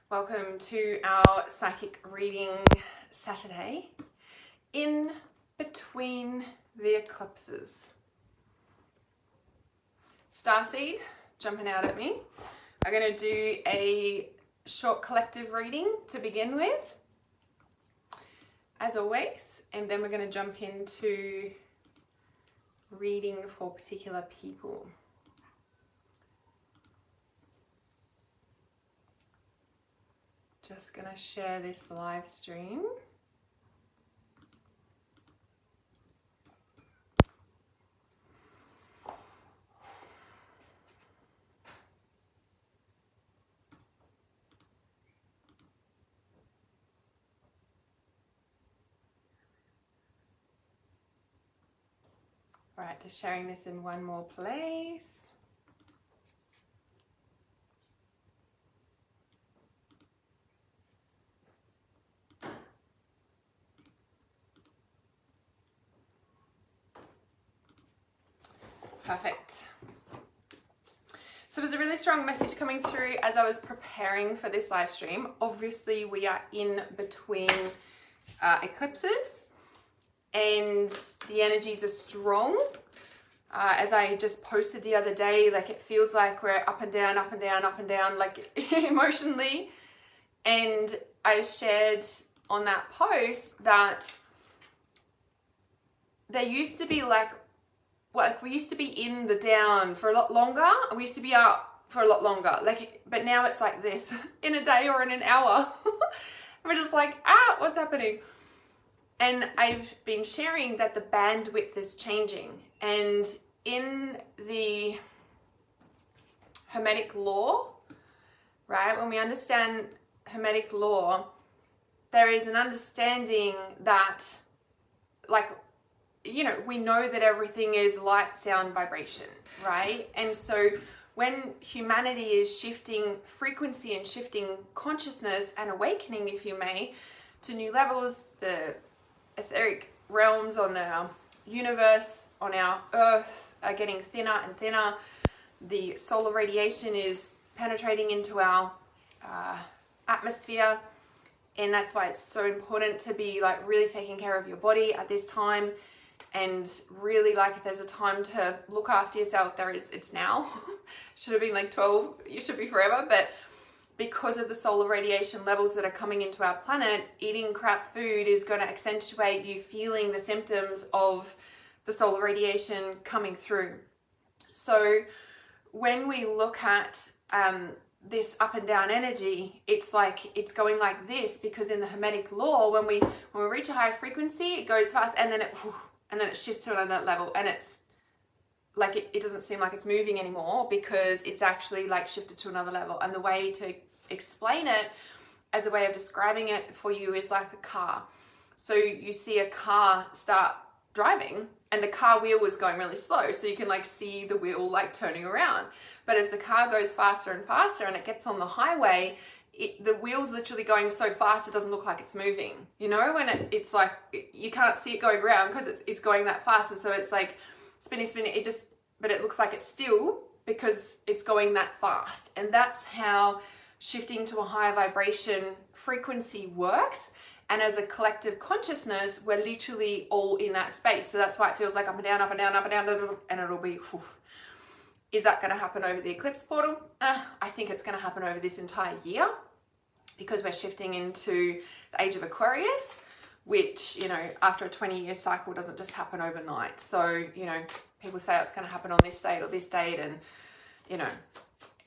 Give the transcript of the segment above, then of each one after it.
Welcome to our psychic reading Saturday in between the eclipses. Starseed jumping out at me. I'm going to do a short collective reading to begin with, as always, and then we're going to jump into reading for particular people. Just going to share this live stream. All right, just sharing this in one more place. Perfect. So there's a really strong message coming through as I was preparing for this live stream. Obviously, we are in between eclipses and the energies are strong. As I just posted the other day, like it feels like we're up and down, up and down, up and down, like emotionally. And I shared on that post that there used to be we used to be in the down for a lot longer. We used to be up for a lot longer. But now it's like this in a day or in an hour. We're just like, what's happening? And I've been sharing that the bandwidth is changing. And in the Hermetic law, right, when we understand Hermetic law, there is an understanding that, we know that everything is light, sound, vibration, right? And so when humanity is shifting frequency and shifting consciousness and awakening, if you may, to new levels, the etheric realms on our universe, on our earth are getting thinner and thinner. The solar radiation is penetrating into our atmosphere. And that's why it's so important to be really taking care of your body at this time. And really, if there's a time to look after yourself, it's now. Should have been 12, you should be forever. But because of the solar radiation levels that are coming into our planet, eating crap food is going to accentuate you feeling the symptoms of the solar radiation coming through. So when we look at this up and down energy, it's going like this, because in the Hermetic law, when we reach a high frequency, it goes fast and then it shifts to another level, and it's it doesn't seem like it's moving anymore because it's actually shifted to another level. And the way to explain it, as a way of describing it for you, is like a car. So you see a car start driving and the car wheel is going really slow, so you can see the wheel turning around. But as the car goes faster and faster and it gets on the highway, the wheel's literally going so fast it doesn't look like it's moving. When it's you can't see it going around because it's going that fast, and so it's spinning. But it looks like it's still, because it's going that fast. And that's how shifting to a higher vibration frequency works. And as a collective consciousness, we're literally all in that space. So that's why it feels like up and down, up and down, up and down, and it'll be, whew. Is that going to happen over the eclipse portal? I think it's going to happen over this entire year, because we're shifting into the age of Aquarius, which, after a 20-year cycle doesn't just happen overnight. So, people say it's going to happen on this date or this date, and,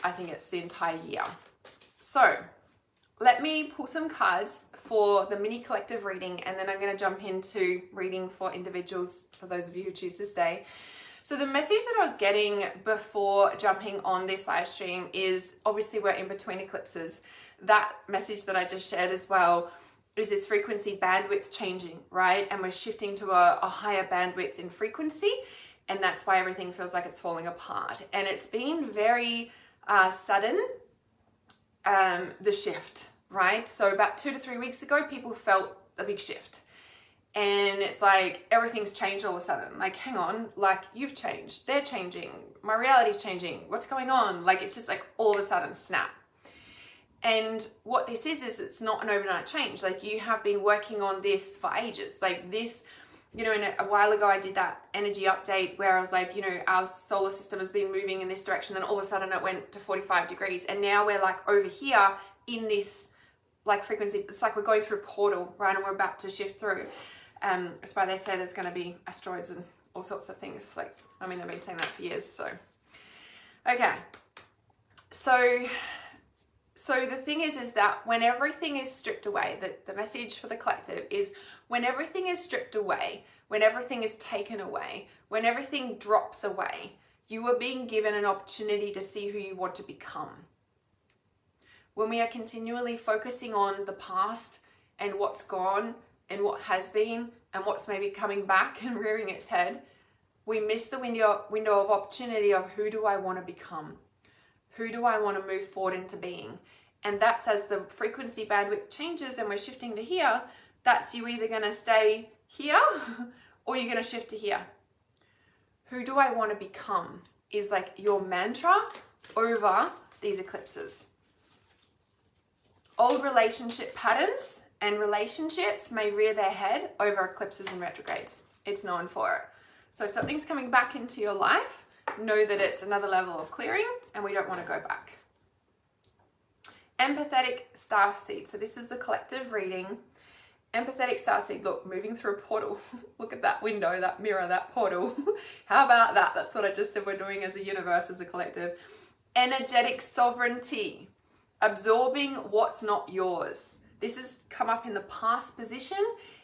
I think it's the entire year. So let me pull some cards for the mini collective reading, and then I'm going to jump into reading for individuals, for those of you who choose to stay. So the message that I was getting before jumping on this live stream is, obviously we're in between eclipses. That message that I just shared as well is this frequency bandwidth changing, right? And we're shifting to a higher bandwidth in frequency, and that's why everything feels like it's falling apart. And it's been very sudden, the shift, right? So about 2 to 3 weeks ago, people felt a big shift. And it's everything's changed all of a sudden. Hang on, you've changed, they're changing, my reality's changing, what's going on? It's just all of a sudden, snap. And what this is it's not an overnight change. Like, you have been working on this for ages. Like this, you know, a while ago I did that energy update where I was like, you know, our solar system has been moving in this direction, then all of a sudden it went to 45 degrees, and now we're like over here in this like frequency. It's like we're going through a portal, right? And we're about to shift through. That's why they say there's going to be asteroids and all sorts of things. Like, I mean, they've been saying that for years. So, okay. So the thing is that when everything is stripped away, the message for the collective is when everything is stripped away, when everything is taken away, when everything drops away, you are being given an opportunity to see who you want to become. When we are continually focusing on the past and what's gone and what has been and what's maybe coming back and rearing its head, we miss the window of opportunity of who do I want to become? Who do I want to move forward into being? And that's as the frequency bandwidth changes and we're shifting to here, that's you either going to stay here or you're going to shift to here. Who do I want to become is like your mantra over these eclipses. Old relationship patterns and relationships may rear their head over eclipses and retrogrades. It's known for it. So if something's coming back into your life, know that it's another level of clearing and we don't want to go back. Empathetic starseed. So this is the collective reading. Empathetic starseed, look, moving through a portal. Look at that window, that mirror, that portal. How about that? That's what I just said we're doing as a universe, as a collective. Energetic sovereignty. Absorbing what's not yours. This has come up in the past position,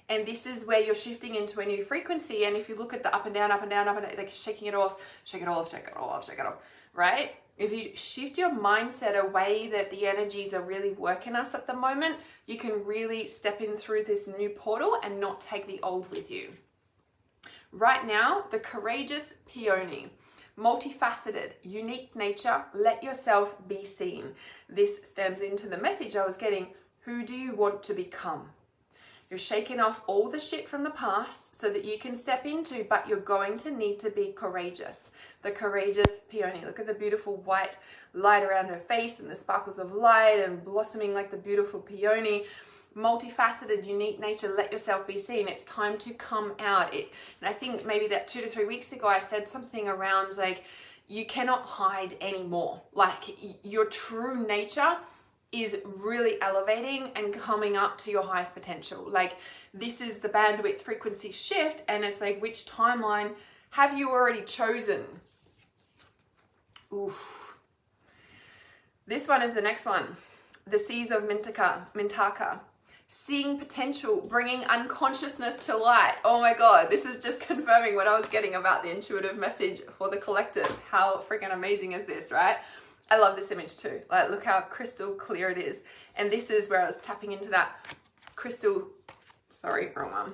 and this is where you're shifting into a new frequency. And if you look at the up and down, up and down, up and down, like shaking it off, shake it off, shake it off, shake it off, right? If you shift your mindset away that the energies are really working us at the moment, you can really step in through this new portal and not take the old with you. Right now, the courageous peony. Multifaceted, unique nature, let yourself be seen. This stems into the message I was getting. Who do you want to become? You're shaking off all the shit from the past so that you can step into, but you're going to need to be courageous. The courageous peony. Look at the beautiful white light around her face and the sparkles of light and blossoming like the beautiful peony. Multifaceted, unique nature, let yourself be seen. It's time to come out. And I think maybe that 2 to 3 weeks ago, I said something around like, you cannot hide anymore. Like, your true nature is really elevating and coming up to your highest potential. Like, this is the bandwidth frequency shift, and it's like, which timeline have you already chosen? Oof. This one is the next one. The Seas of Mintaka. Seeing potential, bringing unconsciousness to light. Oh my God, this is just confirming what I was getting about the intuitive message for the collective. How freaking amazing is this, right? I love this image too. Like, look how crystal clear it is. And this is where I was tapping into that crystal, sorry, wrong one.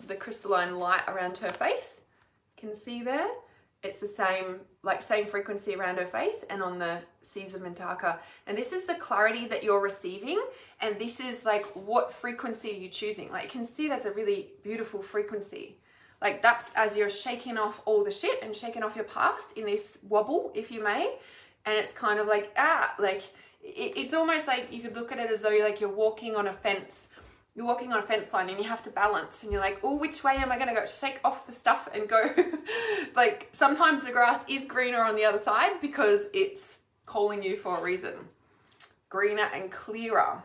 The crystalline light around her face. Can you see there? It's the same, like same frequency around her face and on the Seas of Mintaka. And this is the clarity that you're receiving. And this is like, what frequency are you choosing? Like, you can see that's a really beautiful frequency. Like, that's as you're shaking off all the shit and shaking off your past in this wobble, if you may. And it's kind of like, it's almost like you could look at it as though you're walking on a fence. You're walking on a fence line and you have to balance, and you're like, oh, which way am I going to go? Shake off the stuff and go. Like, sometimes the grass is greener on the other side because it's calling you for a reason. Greener and clearer.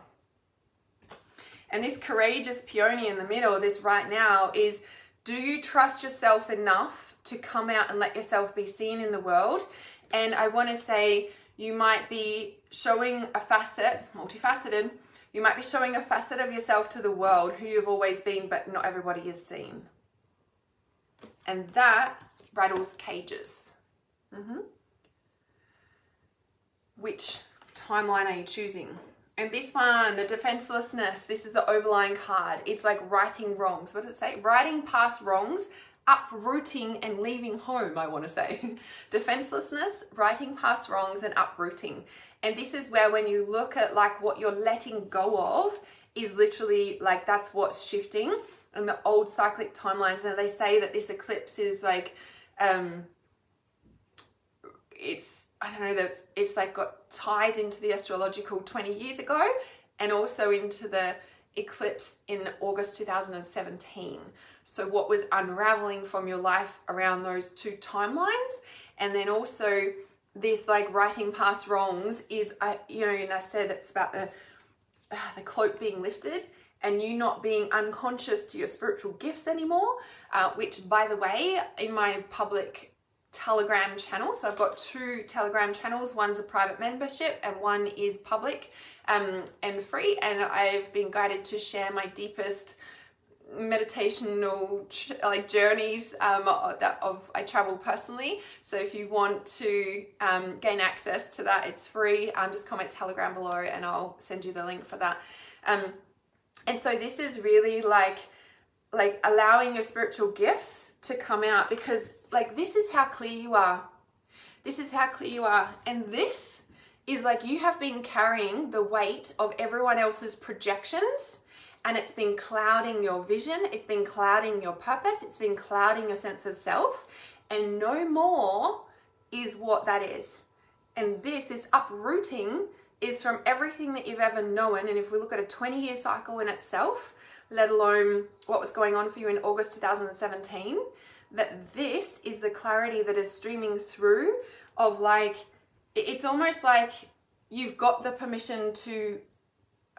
And this courageous peony in the middle, this right now, is, do you trust yourself enough to come out and let yourself be seen in the world? And I want to say, you might be showing a facet, multifaceted, you might be showing a facet of yourself to the world, who you've always been, but not everybody is seen. And that rattles cages. Which timeline are you choosing? And this one, the defenselessness, this is the overlying card. It's like righting wrongs. What does it say? Righting past wrongs, uprooting and leaving home, I want to say. Defenselessness, righting past wrongs and uprooting. And this is where, when you look at like what you're letting go of, is literally like, that's what's shifting. And the old cyclic timelines, and they say that this eclipse is like, it's, I don't know, that it's like got ties into the astrological 20 years ago and also into the eclipse in August 2017. So what was unraveling from your life around those two timelines. And then also this like writing past wrongs is, you know, and I said it's about the cloak being lifted and you not being unconscious to your spiritual gifts anymore, which by the way, in my public Telegram channel, so I've got 2 Telegram channels, one's a private membership and one is public and free, and I've been guided to share my deepest meditational like journeys I travel personally. So if you want to gain access to that, it's free. Just comment Telegram below and I'll send you the link for that. And so this is really like allowing your spiritual gifts to come out, because like this is how clear you are. This is how clear you are. And this is like you have been carrying the weight of everyone else's projections, and it's been clouding your vision, it's been clouding your purpose, it's been clouding your sense of self, and no more is what that is. And this is uprooting is from everything that you've ever known. And if we look at a 20-year cycle in itself, let alone what was going on for you in August 2017, that this is the clarity that is streaming through of like, it's almost like you've got the permission to,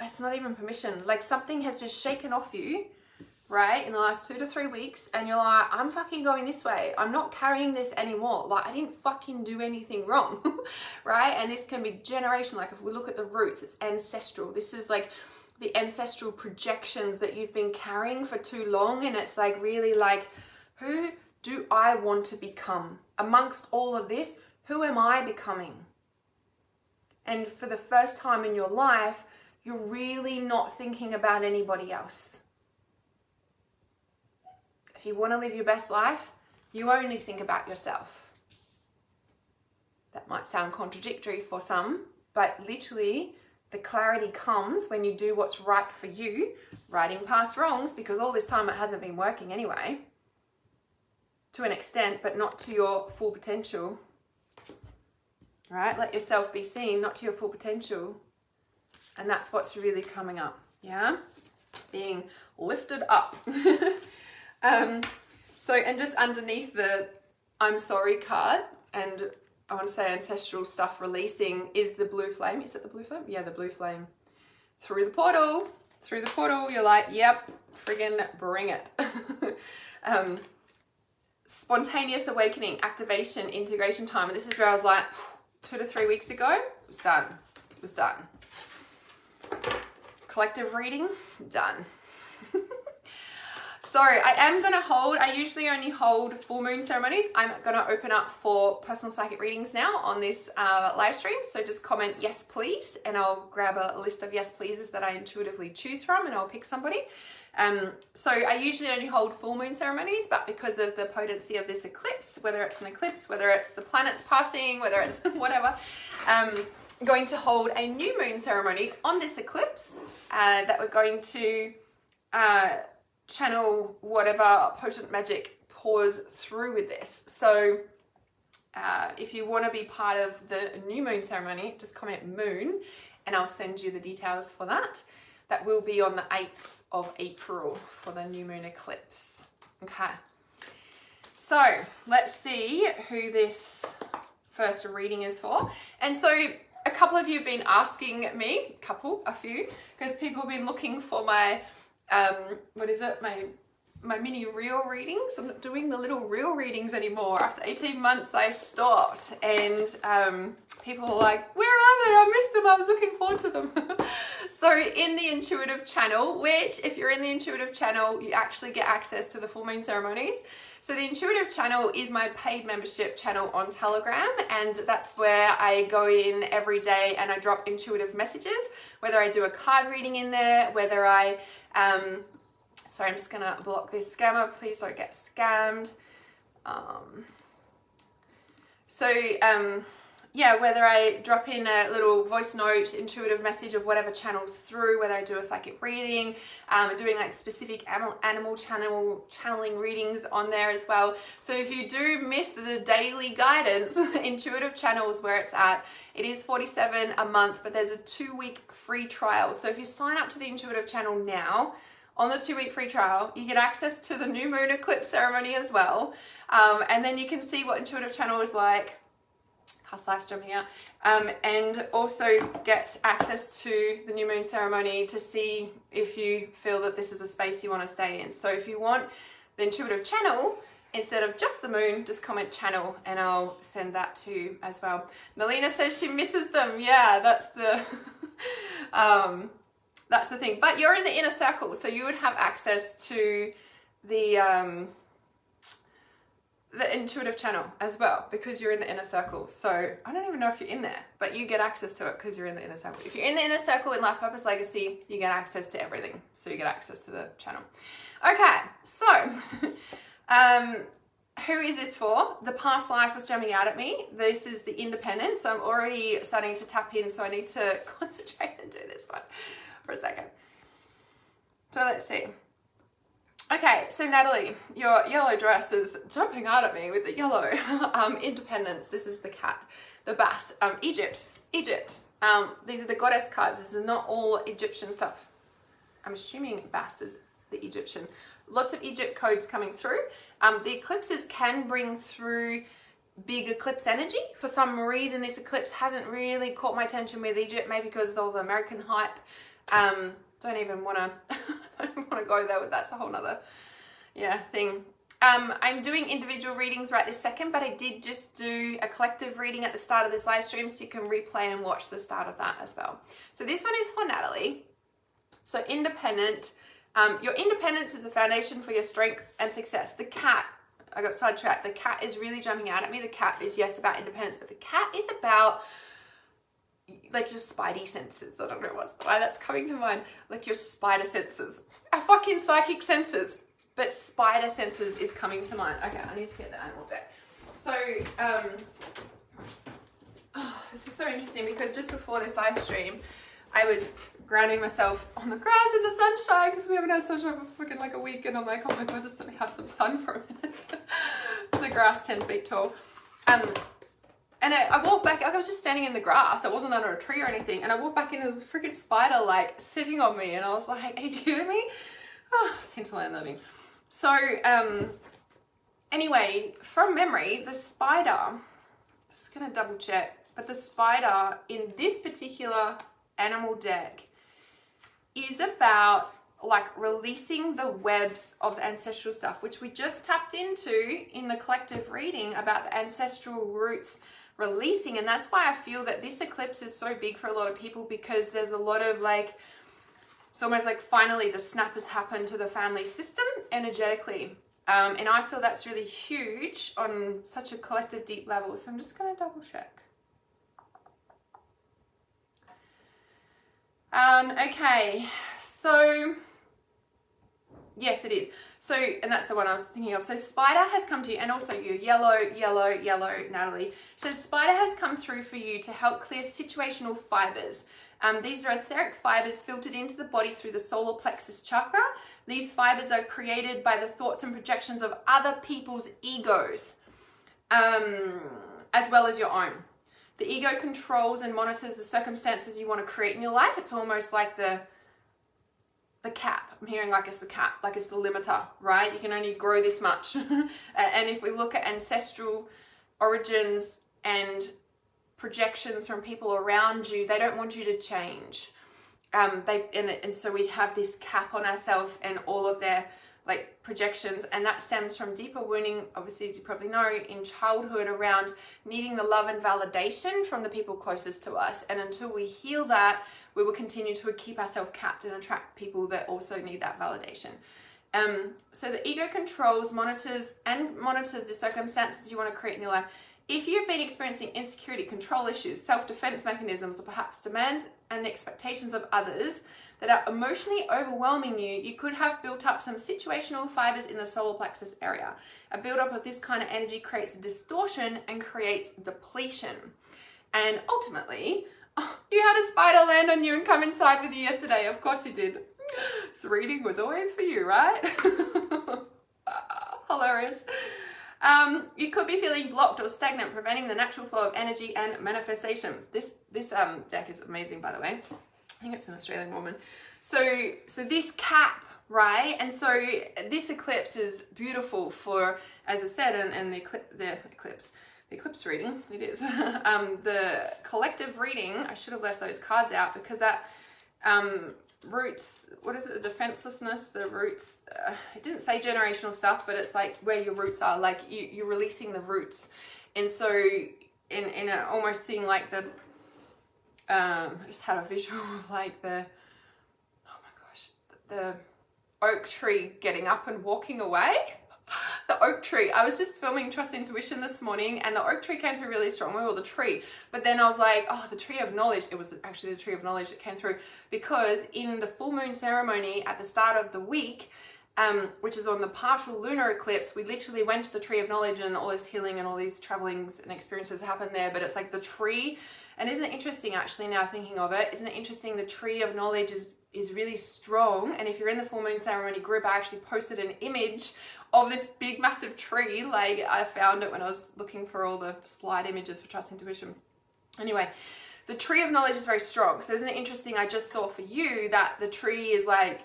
it's not even permission, like something has just shaken off you, right, in the last 2 to 3 weeks, and you're like, I'm fucking going this way. I'm not carrying this anymore. Like, I didn't fucking do anything wrong, right? And this can be generational. Like, if we look at the roots, it's ancestral. This is like the ancestral projections that you've been carrying for too long, and it's like really like, who do I want to become? Amongst all of this, who am I becoming? And for the first time in your life, you're really not thinking about anybody else. If you want to live your best life, you only think about yourself. That might sound contradictory for some, but literally the clarity comes when you do what's right for you, writing past wrongs, because all this time it hasn't been working anyway, to an extent, but not to your full potential. Right? Let yourself be seen, not to your full potential. And that's what's really coming up, yeah? Being lifted up. So, and just underneath the I'm sorry card, and I want to say ancestral stuff releasing, is the blue flame. Is it the blue flame? Yeah, the blue flame. Through the portal, you're like, yep, friggin' bring it. Spontaneous awakening, activation, integration time. And this is where I was like, 2 to 3 weeks ago, it was done. It was done. Collective reading, done. So I am going to hold, I usually only hold full moon ceremonies. I'm going to open up for personal psychic readings now on this live stream. So just comment yes please, and I'll grab a list of yes pleases that I intuitively choose from, and I'll pick somebody. So I usually only hold full moon ceremonies, but because of the potency of this eclipse, whether it's an eclipse, whether it's the planets passing, whether it's whatever, I'm going to hold a new moon ceremony on this eclipse that we're going to channel whatever potent magic pours through with this. So if you want to be part of the new moon ceremony, just comment moon and I'll send you the details for that. That will be on the 8th of April for the new moon eclipse. Okay, so let's see who this first reading is for. And so a couple of you have been asking me, a few, because people have been looking for my what is it, my mini reel readings. I'm not doing the little reel readings anymore. After 18 months I stopped, and people were like, where are they? I missed them, I was looking forward to them. So in the intuitive channel, which if you're in the intuitive channel, you actually get access to the full moon ceremonies. So the intuitive channel is my paid membership channel on Telegram, and that's where I go in every day and I drop intuitive messages, whether I do a card reading in there, whether I sorry, I'm just gonna block this scammer, please don't get scammed. yeah, whether I drop in a little voice note, intuitive message of whatever channels through, whether I do a psychic reading, doing like specific animal channeling readings on there as well. So if you do miss the daily guidance, intuitive channels where it's at, it is $47 a month, but there's a 2-week free trial. So if you sign up to the intuitive channel now, on the 2-week free trial, you get access to the new moon eclipse ceremony as well. And then you can see what intuitive channel is like. Slash jumping out, and also get access to the new moon ceremony to see if you feel that this is a space you want to stay in. So if you want the intuitive channel instead of just the moon, just comment channel and I'll send that to you as well. Nalina says she misses them. Yeah, that's the that's the thing. But you're in the inner circle, so you would have access to the intuitive channel as well, because you're in the inner circle. So I don't even know if you're in there, but you get access to it because you're in the inner circle. If you're in the inner circle in Life Purpose Legacy, you get access to everything. So you get access to the channel. Okay, so who is this for? The past life was jumping out at me. This is the independence. So I'm already starting to tap in, so I need to concentrate and do this one for a second. So let's see. Okay, so Natalie, your yellow dress is jumping out at me with the yellow. Independence, this is the cat. The Bass, Egypt. These are the goddess cards. This is not all Egyptian stuff. I'm assuming Bass is the Egyptian. Lots of Egypt codes coming through. The eclipses can bring through big eclipse energy. For some reason, this eclipse hasn't really caught my attention with Egypt, maybe because of all the American hype. Don't even want to go there with that's a whole nother thing. I'm doing individual readings right this second, but I did just do a collective reading at the start of this live stream, so you can replay and watch the start of that as well. So this one is for Natalie. So independent. Your independence is a foundation for your strength and success. The cat, I got sidetracked. The cat is really jumping out at me. The cat is, yes, about independence, but the cat is about like your spidey senses. I don't know why that's coming to mind. Like your spider senses. Our fucking psychic senses. But spider senses is coming to mind. Okay, I need to get the animal deck. So, this is so interesting because just before this live stream, I was grounding myself on the grass in the sunshine because we haven't had sunshine for freaking like a week, and I'm like, oh my god, just let me have some sun for a minute. The grass 10 feet tall. And I walked back, like I was just standing in the grass. I wasn't under a tree or anything. And I walked back in, and there was a freaking spider like sitting on me. And I was like, are you kidding me? Oh, it's hinterland living. So, anyway, from memory, the spider, I'm just going to double check, but the spider in this particular animal deck is about like releasing the webs of the ancestral stuff, which we just tapped into in the collective reading about the ancestral roots releasing. And that's why I feel that this eclipse is so big for a lot of people, because there's a lot of like, it's almost like finally the snap has happened to the family system energetically. And I feel that's really huge on such a collective deep level. So I'm just going to double check. Okay, so yes, it is. So, and that's the one I was thinking of. So spider has come to you, and also you, yellow, Natalie. So spider has come through for you to help clear situational fibers. These are etheric fibers filtered into the body through the solar plexus chakra. These fibers are created by the thoughts and projections of other people's egos, as well as your own. The ego controls and monitors the circumstances you want to create in your life. It's almost like the cap. I'm hearing like it's the cap, like it's the limiter, right? You can only grow this much. And if we look at ancestral origins and projections from people around you, they don't want you to change. And so we have this cap on ourselves and all of their like projections, and that stems from deeper wounding, obviously, as you probably know, in childhood, around needing the love and validation from the people closest to us. And until we heal that, we will continue to keep ourselves capped and attract people that also need that validation. So the ego controls, monitors the circumstances you want to create in your life. If you've been experiencing insecurity, control issues, self-defense mechanisms, or perhaps demands and expectations of others that are emotionally overwhelming you, you could have built up some situational fibers in the solar plexus area. A buildup of this kind of energy creates a distortion and creates depletion. And ultimately, you had a spider land on you and come inside with you yesterday. Of course you did. This reading was always for you, right? Hilarious. You could be feeling blocked or stagnant, preventing the natural flow of energy and manifestation. This deck is amazing, by the way. I think it's an Australian woman. So this cap, right? And so this eclipse is beautiful for, as I said, and the eclipse reading, it is. The collective reading, I should have left those cards out because that roots, what is it, the defenselessness, the roots, it didn't say generational stuff, but it's like where your roots are, like you're releasing the roots. And so in a, almost seeing like the, I just had a visual of like the, oh my gosh, the oak tree getting up and walking away. The oak tree. I was just filming Trust Intuition this morning and the oak tree came through really strongly, or the tree. But then I was like, oh, the tree of knowledge. It was actually the tree of knowledge that came through because in the full moon ceremony at the start of the week, which is on the partial lunar eclipse, we literally went to the tree of knowledge and all this healing and all these travelings and experiences happened there. But it's like the tree, and isn't it interesting actually now thinking of it, isn't it interesting the tree of knowledge is really strong. And if you're in the full moon ceremony group, I actually posted an image of this big massive tree. Like I found it when I was looking for all the slide images for Trust Intuition. Anyway, the tree of knowledge is very strong. So isn't it interesting? I just saw for you that the tree is like,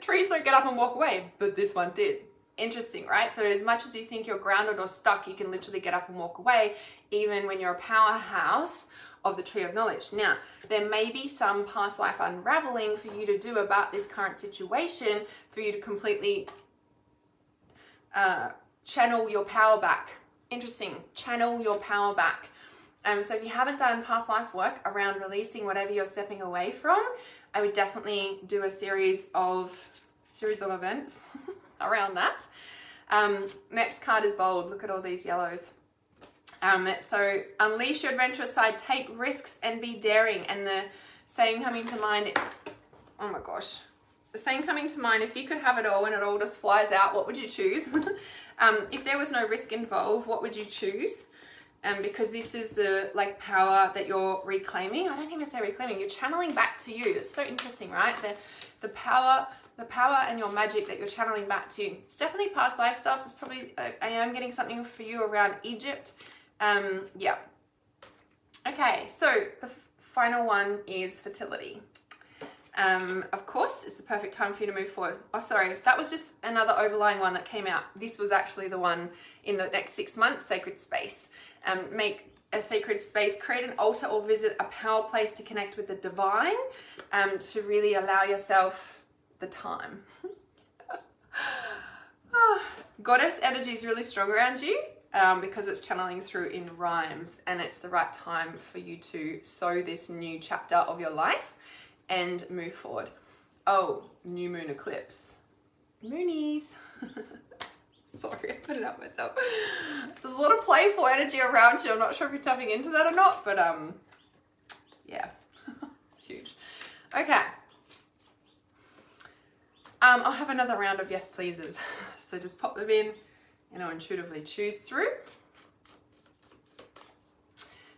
trees don't get up and walk away, but this one did. Interesting, right? So as much as you think you're grounded or stuck, you can literally get up and walk away, even when you're a powerhouse of the tree of knowledge. Now, there may be some past life unraveling for you to do about this current situation, for you to completely channel your power back. Interesting, channel your power back. So if you haven't done past life work around releasing whatever you're stepping away from, I would definitely do a series of events around that. Next card is bold. Look at all these yellows. So unleash your adventurous side, take risks and be daring. And the saying coming to mind, oh my gosh, the saying coming to mind, if you could have it all and it all just flies out, what would you choose? If there was no risk involved, what would you choose? Because this is the like power that you're reclaiming. I don't even say reclaiming, you're channeling back to you. It's so interesting, right? The power and your magic that you're channeling back to you. It's definitely past life stuff. It's probably, I am getting something for you around Egypt. Yeah. Okay, so the final one is fertility. Of course, it's the perfect time for you to move forward. Oh, sorry, that was just another overlying one that came out. This was actually the one in the next 6 months, sacred space. Make a sacred space, create an altar or visit a power place to connect with the divine, to really allow yourself the time. Goddess energy is really strong around you. Because it's channeling through in rhymes, and it's the right time for you to sow this new chapter of your life and move forward. Oh, new moon eclipse. Moonies. Sorry, I put it out myself. There's a lot of playful energy around you. I'm not sure if you're tapping into that or not, but yeah, huge. Okay. I'll have another round of yes pleases. So just pop them in. And I'll intuitively choose through.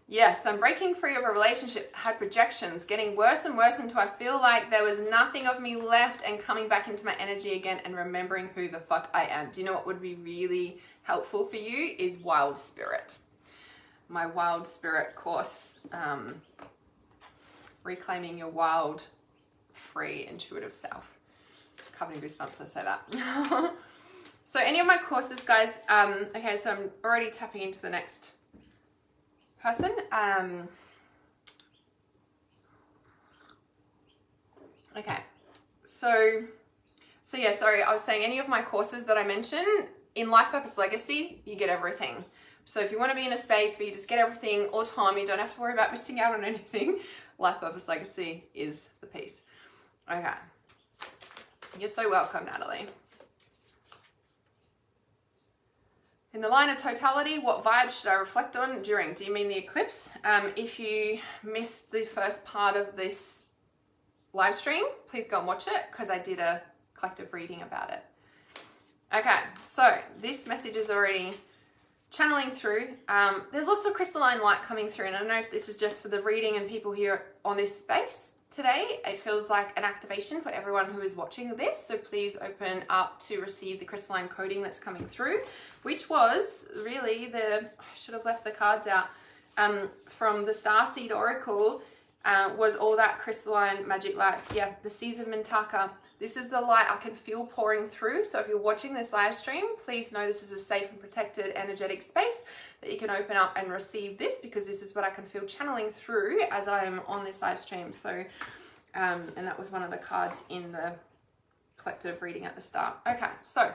Yes, I'm breaking free of a relationship, had projections, getting worse and worse until I feel like there was nothing of me left, and coming back into my energy again and remembering who the fuck I am. Do you know what would be really helpful for you is Wild Spirit. My Wild Spirit course, reclaiming your wild, free, intuitive self. Covered in goosebumps, I say that. So any of my courses, guys, okay, so I'm already tapping into the next person. Okay, so yeah, sorry, I was saying any of my courses that I mentioned, in Life Purpose Legacy, you get everything. So if you want to be in a space where you just get everything all the time, you don't have to worry about missing out on anything, Life Purpose Legacy is the piece. Okay, you're so welcome, Natalie. In the line of totality, what vibe should I reflect on during? Do you mean the eclipse? If you missed the first part of this live stream, please go and watch it because I did a collective reading about it. Okay, so this message is already channeling through. There's lots of crystalline light coming through, and I don't know if this is just for the reading and people here on this space today. It feels like an activation for everyone who is watching this, so please open up to receive the crystalline coding that's coming through, which was really I should have left the cards out, from the Starseed Oracle, was all that crystalline magic light. Yeah, the Seas of Mintaka. This is the light I can feel pouring through. So if you're watching this live stream, please know this is a safe and protected energetic space that you can open up and receive this, because this is what I can feel channeling through as I'm on this live stream. So, and that was one of the cards in the collective reading at the start. Okay, so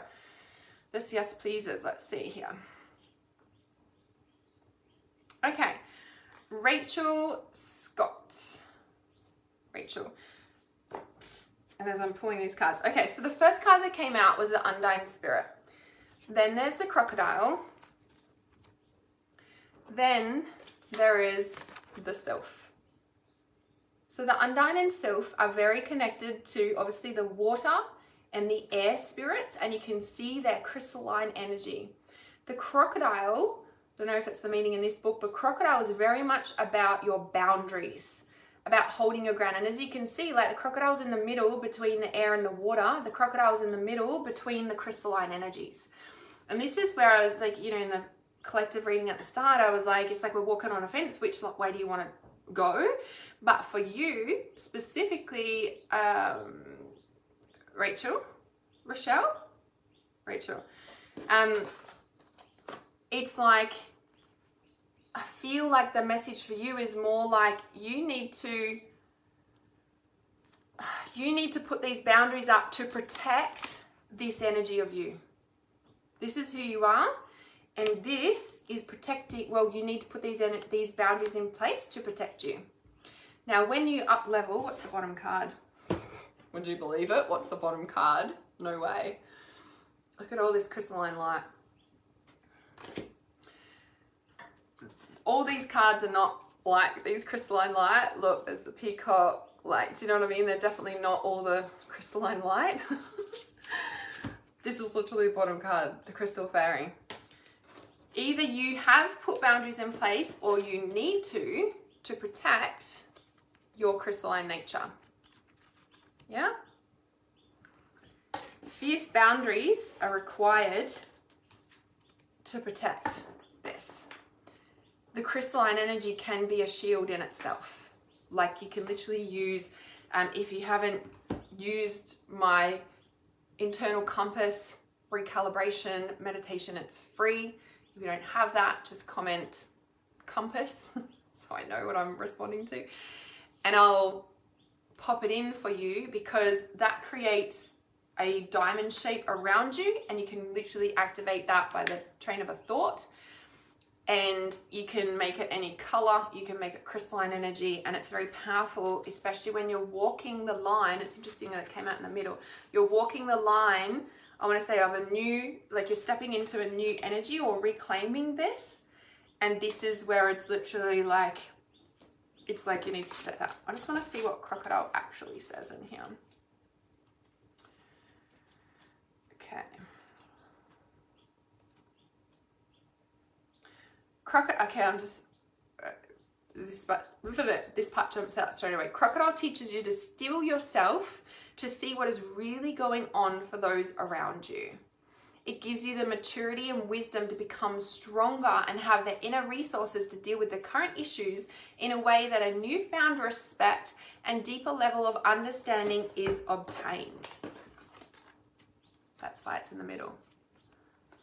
this yes pleases. Let's see here. Okay, Rachel Scott. Rachel. And as I'm pulling these cards. Okay, so the first card that came out was the Undying Spirit. Then there's the Crocodile. Then there is the Self. So the Undying and Self are very connected to obviously the water and the air spirits, and you can see their crystalline energy. The Crocodile, don't know if it's the meaning in this book, but Crocodile is very much about your boundaries, about holding your ground. And as you can see, like the crocodile's in the middle between the air and the water. The crocodile's in the middle between the crystalline energies. And this is where I was like, you know, in the collective reading at the start, I was like, it's like we're walking on a fence. Which way do you want to go? But for you specifically, Rachel, it's like, I feel like the message for you is more like you need to put these boundaries up to protect this energy of you. This is who you are, and this is protecting. Well, you need to put these boundaries in place to protect you. Now, when you up level, what's the bottom card? Would you believe it? What's the bottom card? No way. Look at all this crystalline light. All these cards are not like these crystalline light. Look, there's the peacock lights. You know what I mean? They're definitely not all the crystalline light. This is literally the bottom card, the crystal fairy. Either you have put boundaries in place or you need to protect your crystalline nature. Yeah? Fierce boundaries are required to protect this. The crystalline energy can be a shield in itself. Like you can literally use, if you haven't used my internal compass recalibration meditation, it's free. If you don't have that, just comment compass so I know what I'm responding to. And I'll pop it in for you, because that creates a diamond shape around you, and you can literally activate that by the train of a thought. And you can make it any color, you can make it crystalline energy, and it's very powerful, especially when you're walking the line. It's interesting that it came out in the middle. You're walking the line, I want to say, of a new, like you're stepping into a new energy or reclaiming this. And this is where it's literally like, it's like you need to protect that. I just want to see what Crocodile actually says in here. Okay. Okay, I'm just, this part jumps out straight away. Crocodile teaches you to still yourself to see what is really going on for those around you. It gives you the maturity and wisdom to become stronger and have the inner resources to deal with the current issues in a way that a newfound respect and deeper level of understanding is obtained. That's why it's in the middle.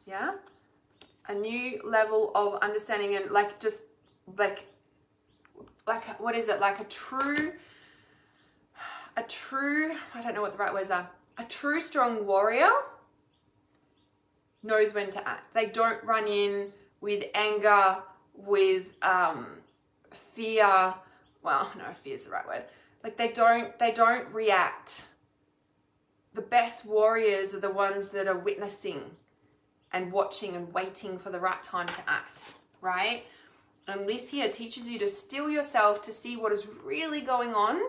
Yeah? A new level of understanding, and like just like what is it, like a true, I don't know what the right words are. A true strong warrior knows when to act. They don't run in with anger, with fear. Well, no, fear is the right word. Like they don't react. The best warriors are the ones that are witnessing and watching and waiting for the right time to act, right? And this here teaches you to still yourself to see what is really going on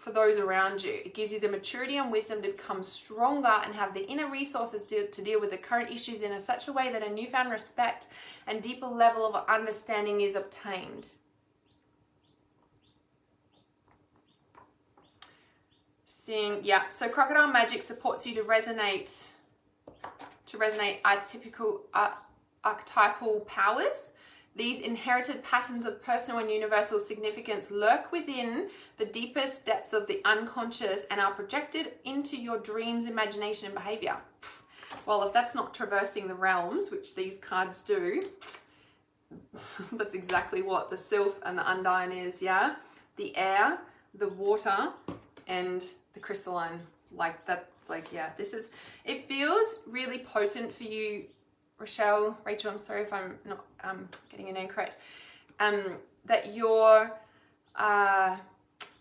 for those around you. It gives you the maturity and wisdom to become stronger and have the inner resources to deal with the current issues in such a way that a newfound respect and deeper level of understanding is obtained. Yeah, so crocodile magic supports you to resonate archetypal powers. These inherited patterns of personal and universal significance lurk within the deepest depths of the unconscious and are projected into your dreams, imagination, and behavior. Well, if that's not traversing the realms, which these cards do, that's exactly what the sylph and the undine is, yeah? The air, the water, and the crystalline. Like that, like, yeah, this is, it feels really potent for you, Rachel, I'm sorry if I'm not getting your name correct, that you're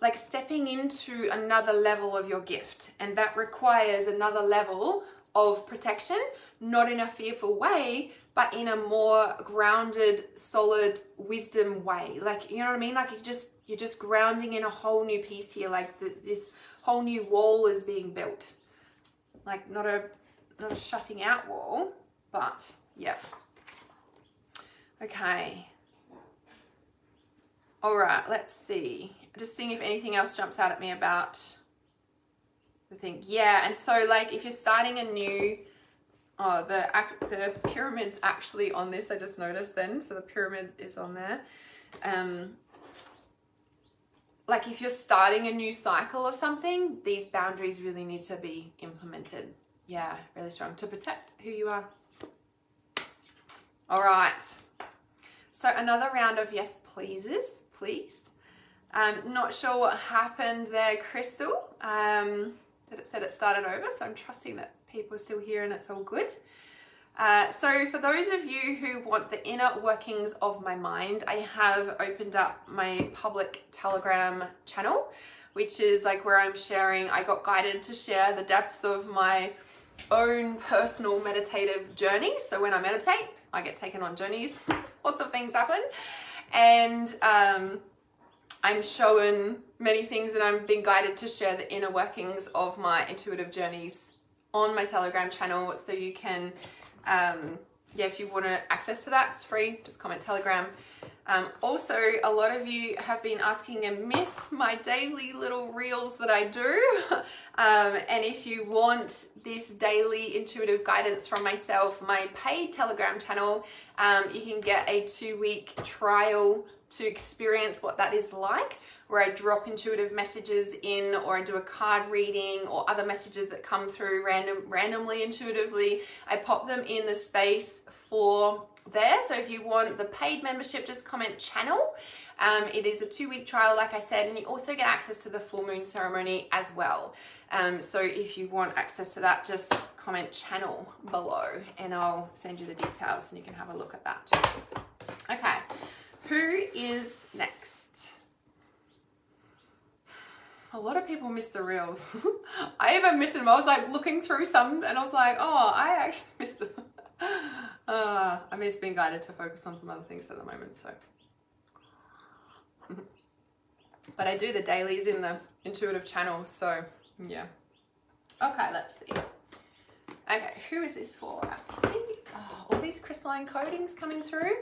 like stepping into another level of your gift, and that requires another level of protection, not in a fearful way, but in a more grounded, solid wisdom way. Like, you know what I mean? Like you're just grounding in a whole new piece here. Like this whole new wall is being built. Like not a shutting out wall, but yeah. Okay. All right, let's see. Just seeing if anything else jumps out at me about the thing. Yeah, and so like if you're starting a new, oh, the pyramid's actually on this, I just noticed then. So the pyramid is on there. Like if you're starting a new cycle of something, these boundaries really need to be implemented. Yeah, really strong to protect who you are. All right. So another round of yes pleases, please. Not sure what happened there, Crystal. That it said it started over, so I'm trusting that people are still here and it's all good. So for those of you who want the inner workings of my mind, I have opened up my public Telegram channel, which is like where I'm sharing, I got guided to share the depths of my own personal meditative journey. So when I meditate, I get taken on journeys, lots of things happen. And I'm showing many things, and I'm being guided to share the inner workings of my intuitive journeys on my Telegram channel. So you can, yeah, if you want to access to that, it's free, just comment Telegram. Also, a lot of you have been asking and miss my daily little reels that I do. And if you want this daily intuitive guidance from myself, my paid Telegram channel, you can get a 2-week trial to experience what that is like, where I drop intuitive messages in, or I do a card reading or other messages that come through randomly intuitively. I pop them in the space for there. So if you want the paid membership, just comment channel. It is a 2-week trial, like I said, and you also get access to the full moon ceremony as well. So if you want access to that, just comment channel below and I'll send you the details and you can have a look at that too. Okay, who is next? A lot of people miss the reels. I even missed them. I was like looking through some and I was like, oh, I actually missed them. I'm just being guided to focus on some other things at the moment, so. But I do the dailies in the intuitive channel, so yeah. Okay, let's see. Okay, who is this for actually? Oh, all these crystalline coatings coming through.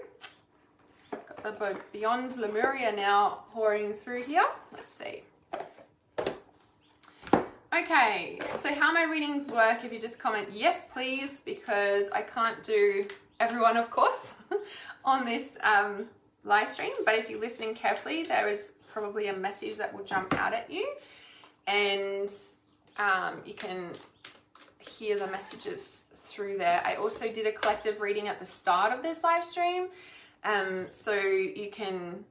Got the Beyond Lemuria now pouring through here. Let's see. Okay, so how my readings work, if you just comment yes please, because I can't do everyone of course on this live stream, but if you're listening carefully, there is probably a message that will jump out at you, and you can hear the messages through there. I also did a collective reading at the start of this live stream, so you can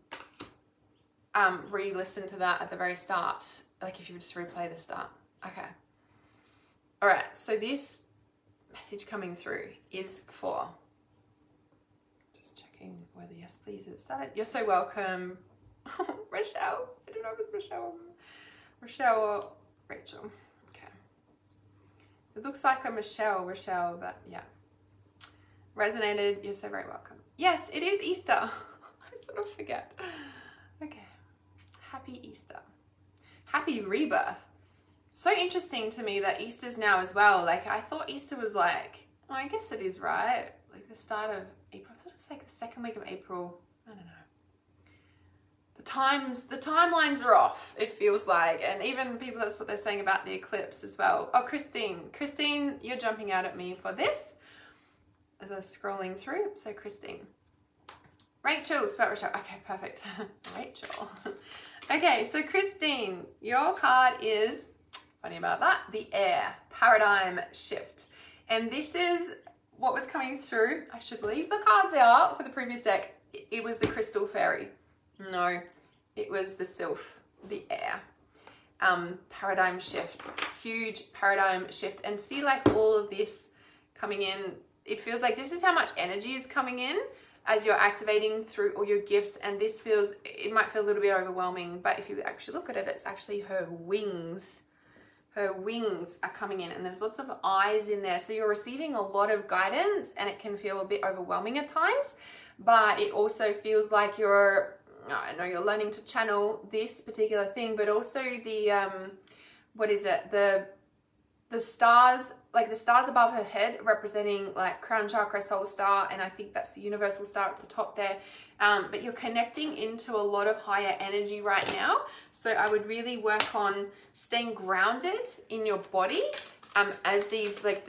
re-listen to that at the very start, like if you just replay the start. Okay. All right. So this message coming through is for, just checking whether yes, please, it started. You're so welcome. Rochelle. I don't know if it's Rochelle or Rachel. Okay. It looks like a Rochelle, but yeah. Resonated. You're so very welcome. Yes, it is Easter. I sort of forget. Okay. Happy Easter. happy rebirth. So interesting to me that Easter's now as well. Like I thought Easter was like, well, I guess it is, right? Like the start of April. I thought it was like the second week of April. I don't know. The timelines are off, it feels like. And even people, that's what they're saying about the eclipse as well. Oh, Christine, you're jumping out at me for this as I was scrolling through. So Christine. Rachel, okay, perfect. Rachel. Okay, so Christine, your card is, funny about that, the air, paradigm shift. And this is what was coming through. I should leave the cards out for the previous deck. It was the crystal fairy. No, it was the sylph, the air. Paradigm shift, huge paradigm shift. And see, like all of this coming in, it feels like this is how much energy is coming in as you're activating through all your gifts. And this feels, it might feel a little bit overwhelming, but if you actually look at it, it's actually her wings. Her wings are coming in and there's lots of eyes in there. So you're receiving a lot of guidance and it can feel a bit overwhelming at times, but it also feels like I know you're learning to channel this particular thing, but also the, what is it? The stars, like the stars above her head representing like crown chakra, soul star, and I think that's the universal star at the top there. But you're connecting into a lot of higher energy right now. So I would really work on staying grounded in your body as these, like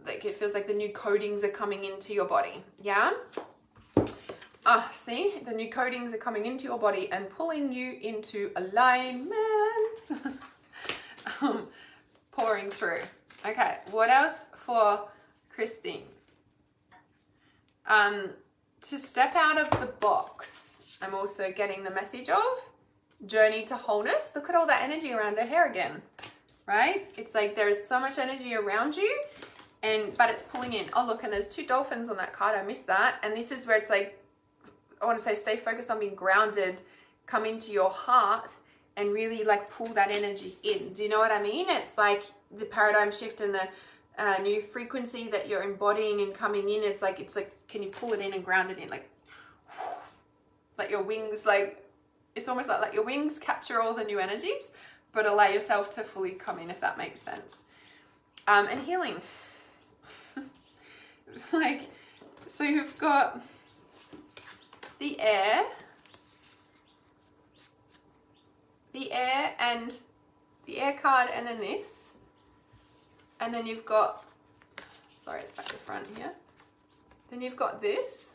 it feels like the new codings are coming into your body. Yeah. See, the new codings are coming into your body and pulling you into alignment. Pouring through. Okay, what else for Christine? To step out of the box. I'm also getting the message of journey to wholeness. Look at all that energy around her hair again, right? It's like there is so much energy around you, but it's pulling in. Oh, look, and there's 2 dolphins on that card. I missed that. And this is where it's like, I want to say stay focused on being grounded, come into your heart and really like pull that energy in. Do you know what I mean? It's like the paradigm shift and the new frequency that you're embodying and coming in is like, it's like, can you pull it in and ground it in? Like your wings, like, it's almost like your wings capture all the new energies, but allow yourself to fully come in, if that makes sense. And healing. Like, so you've got the air and the air card, and then this, and then you've got, sorry, it's back to front here, then you've got this.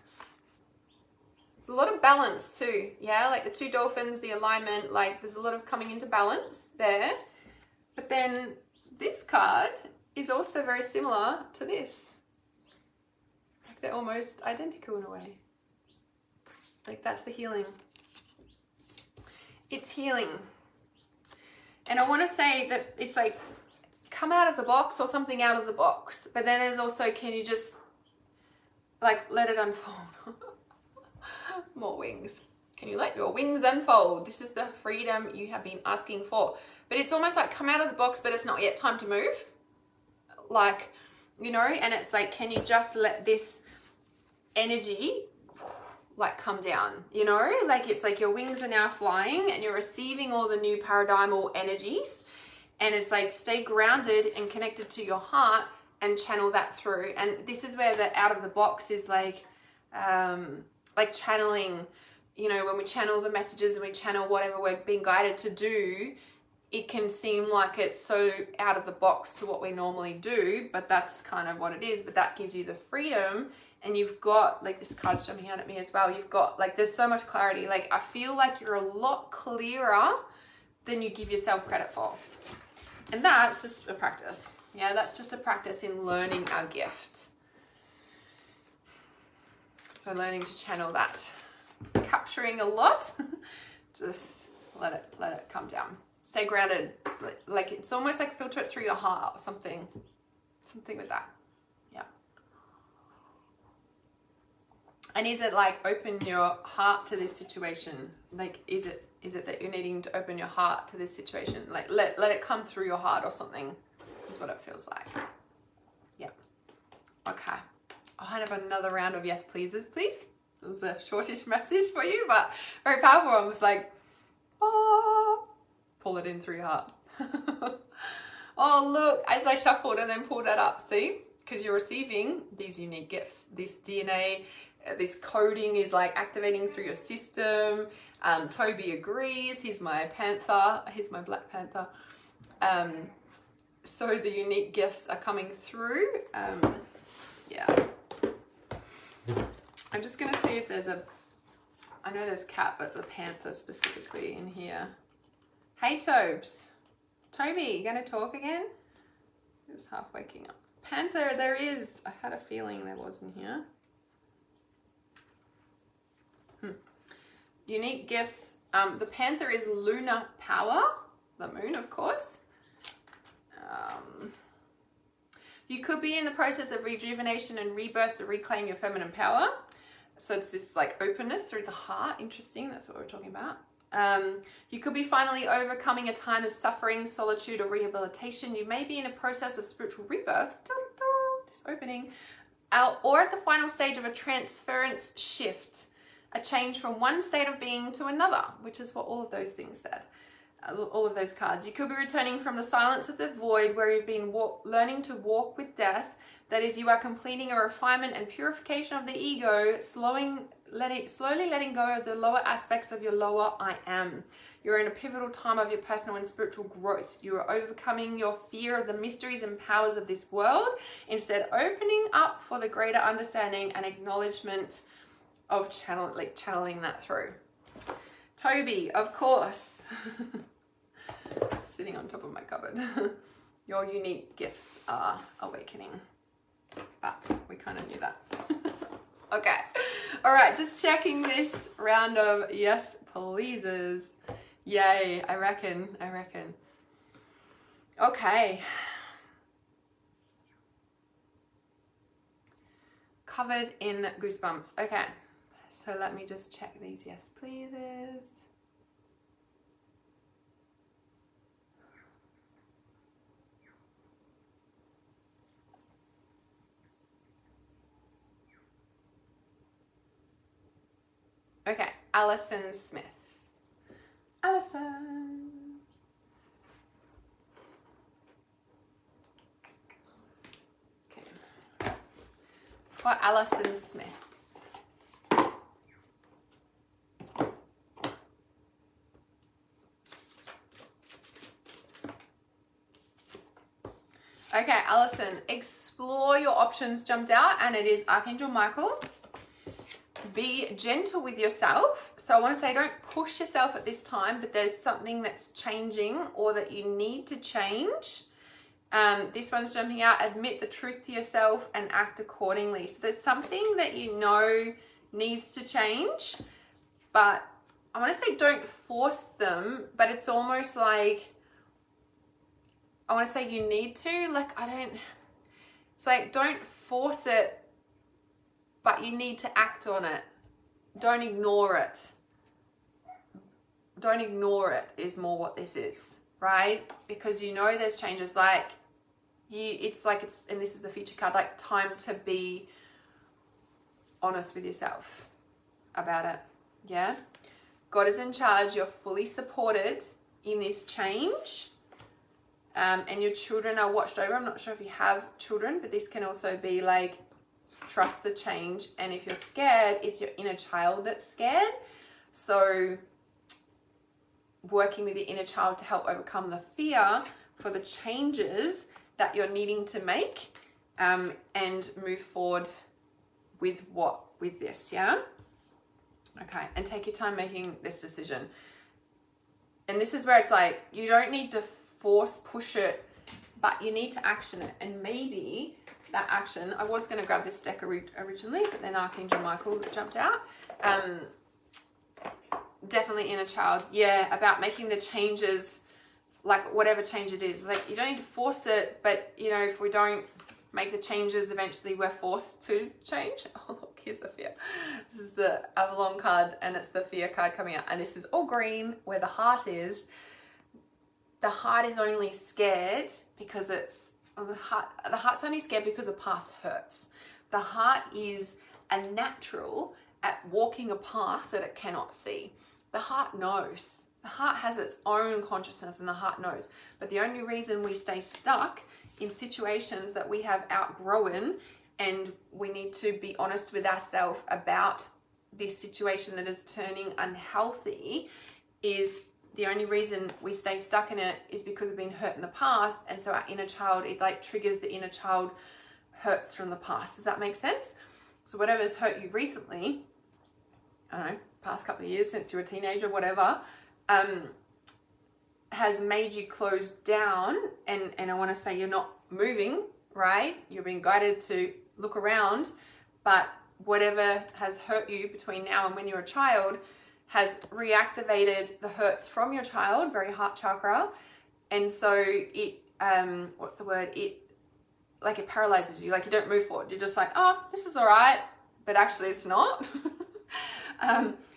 It's a lot of balance too, yeah, like the 2 dolphins, the alignment, like there's a lot of coming into balance there. But then this card is also very similar to this, like they're almost identical in a way. Like that's the healing. It's healing. And I want to say that it's like come out of the box or something out of the box. But then there's also, can you just like let it unfold? More wings. Can you let your wings unfold? This is the freedom you have been asking for. But it's almost like come out of the box, but it's not yet time to move. Like, you know, and it's like, can you just let this energy like come down, you know, like it's like your wings are now flying and you're receiving all the new paradigmal energies, and it's like stay grounded and connected to your heart and channel that through. And this is where the out of the box is like channeling, you know, when we channel the messages and we channel whatever we're being guided to do, it can seem like it's so out of the box to what we normally do, but that's kind of what it is. But that gives you the freedom. And you've got, like, this card's jumping out at me as well. You've got, like, there's so much clarity. Like, I feel like you're a lot clearer than you give yourself credit for. And that's just a practice. Yeah, that's just a practice in learning our gift. So learning to channel that. Capturing a lot. Just let it come down. Stay grounded. Like, it's almost like filter it through your heart or something. Something with that. And is it like open your heart to this situation? Like, is it that you're needing to open your heart to this situation? Like, let it come through your heart or something is what it feels like. Yeah. Okay. I'll have another round of yes pleases, please. It was a shortish message for you, but very powerful. I was like, pull it in through your heart. Oh, look, as I shuffled and then pulled that up, see? Because you're receiving these unique gifts. This DNA, this coding is like activating through your system. Toby agrees. He's my panther. He's my black panther. So the unique gifts are coming through. Yeah. I'm just going to see if there's I know there's cat, but the panther specifically in here. Hey, Tobes. Toby, you going to talk again? He was half waking up. Panther, there is. I had a feeling there was in here. Unique gifts. The panther is lunar power. The moon, of course. You could be in the process of rejuvenation and rebirth to reclaim your feminine power. So it's this like openness through the heart. Interesting. That's what we're talking about. You could be finally overcoming a time of suffering, solitude, or rehabilitation. You may be in a process of spiritual rebirth, this opening, or at the final stage of a transference shift, a change from one state of being to another, which is what all of those things said, all of those cards. You could be returning from the silence of the void where you've been learning to walk with death. That is, you are completing a refinement and purification of the ego, slowly letting go of the lower aspects of your lower I am. You're in a pivotal time of your personal and spiritual growth. You are overcoming your fear of the mysteries and powers of this world, instead opening up for the greater understanding and acknowledgement of channeling that through. Toby, of course. Sitting on top of my cupboard. Your unique gifts are awakening. But we kind of knew that. Okay. All right. Just checking this round of yes, pleases. Yay. I reckon. Okay. Covered in goosebumps. Okay. So let me just check these yes, pleases. Okay, Alison Smith. Alison. Okay. For Alison Smith. Okay, Alison, explore your options jumped out, and it is Archangel Michael. Be gentle with yourself. So I want to say don't push yourself at this time, but there's something that's changing or that you need to change. This one's jumping out. Admit the truth to yourself and act accordingly. So there's something that you know needs to change, but I want to say don't force them, but it's almost like, I want to say you need to, like, it's like don't force it, but you need to act on it. Don't ignore it. Don't ignore it is more what this is, right? Because you know there's changes, like it's and this is the future card, like time to be honest with yourself about it. Yeah. God is in charge. You're fully supported in this change. And your children are watched over. I'm not sure if you have children, but this can also be like, trust the change. And if you're scared, it's your inner child that's scared. So working with your inner child to help overcome the fear for the changes that you're needing to make, and move forward with this, yeah? Okay, and take your time making this decision. And this is where it's like, you don't need to push it, but you need to action it. And maybe that action, I was going to grab this deck originally, but then Archangel Michael jumped out. Definitely inner child. Yeah, about making the changes, like whatever change it is. Like you don't need to force it, but you know, if we don't make the changes, eventually we're forced to change. Oh look, here's the fear. This is the Avalon card, and it's the fear card coming out. And this is all green where the heart is. The heart is only scared because the heart's only scared because of past hurts. The heart is a natural at walking a path that it cannot see. The heart knows. The heart has its own consciousness and the heart knows. But the only reason we stay stuck in situations that we have outgrown, and we need to be honest with ourselves about this situation that is turning unhealthy, is the only reason we stay stuck in it is because we've been hurt in the past. And so our inner child, it like triggers the inner child hurts from the past. Does that make sense? So whatever's hurt you recently, I don't know, past couple of years since you were a teenager, whatever, has made you close down. And I want to say you're not moving, right? You're being guided to look around, but whatever has hurt you between now and when you're a child has reactivated the hurts from your child, very heart chakra. And so it, what's the word? It paralyzes you, like you don't move forward. You're just like, oh, this is all right, but actually it's not.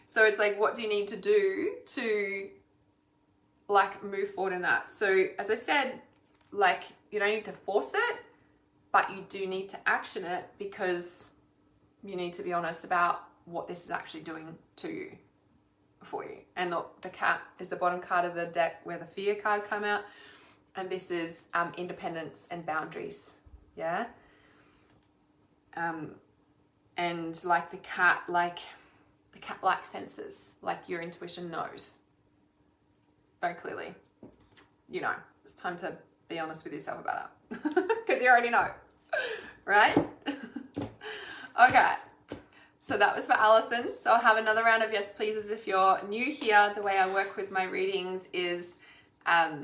So it's like, what do you need to do to like move forward in that? So as I said, like you don't need to force it, but you do need to action it, because you need to be honest about what this is actually doing to you, for you. And the cat is the bottom card of the deck where the fear card come out. And this is independence and boundaries. Yeah. And like the cat like senses, like your intuition knows very clearly, you know, it's time to be honest with yourself about it because you already know, right? Okay. So that was for Allison. So I'll have another round of yes pleases. If you're new here, the way I work with my readings is I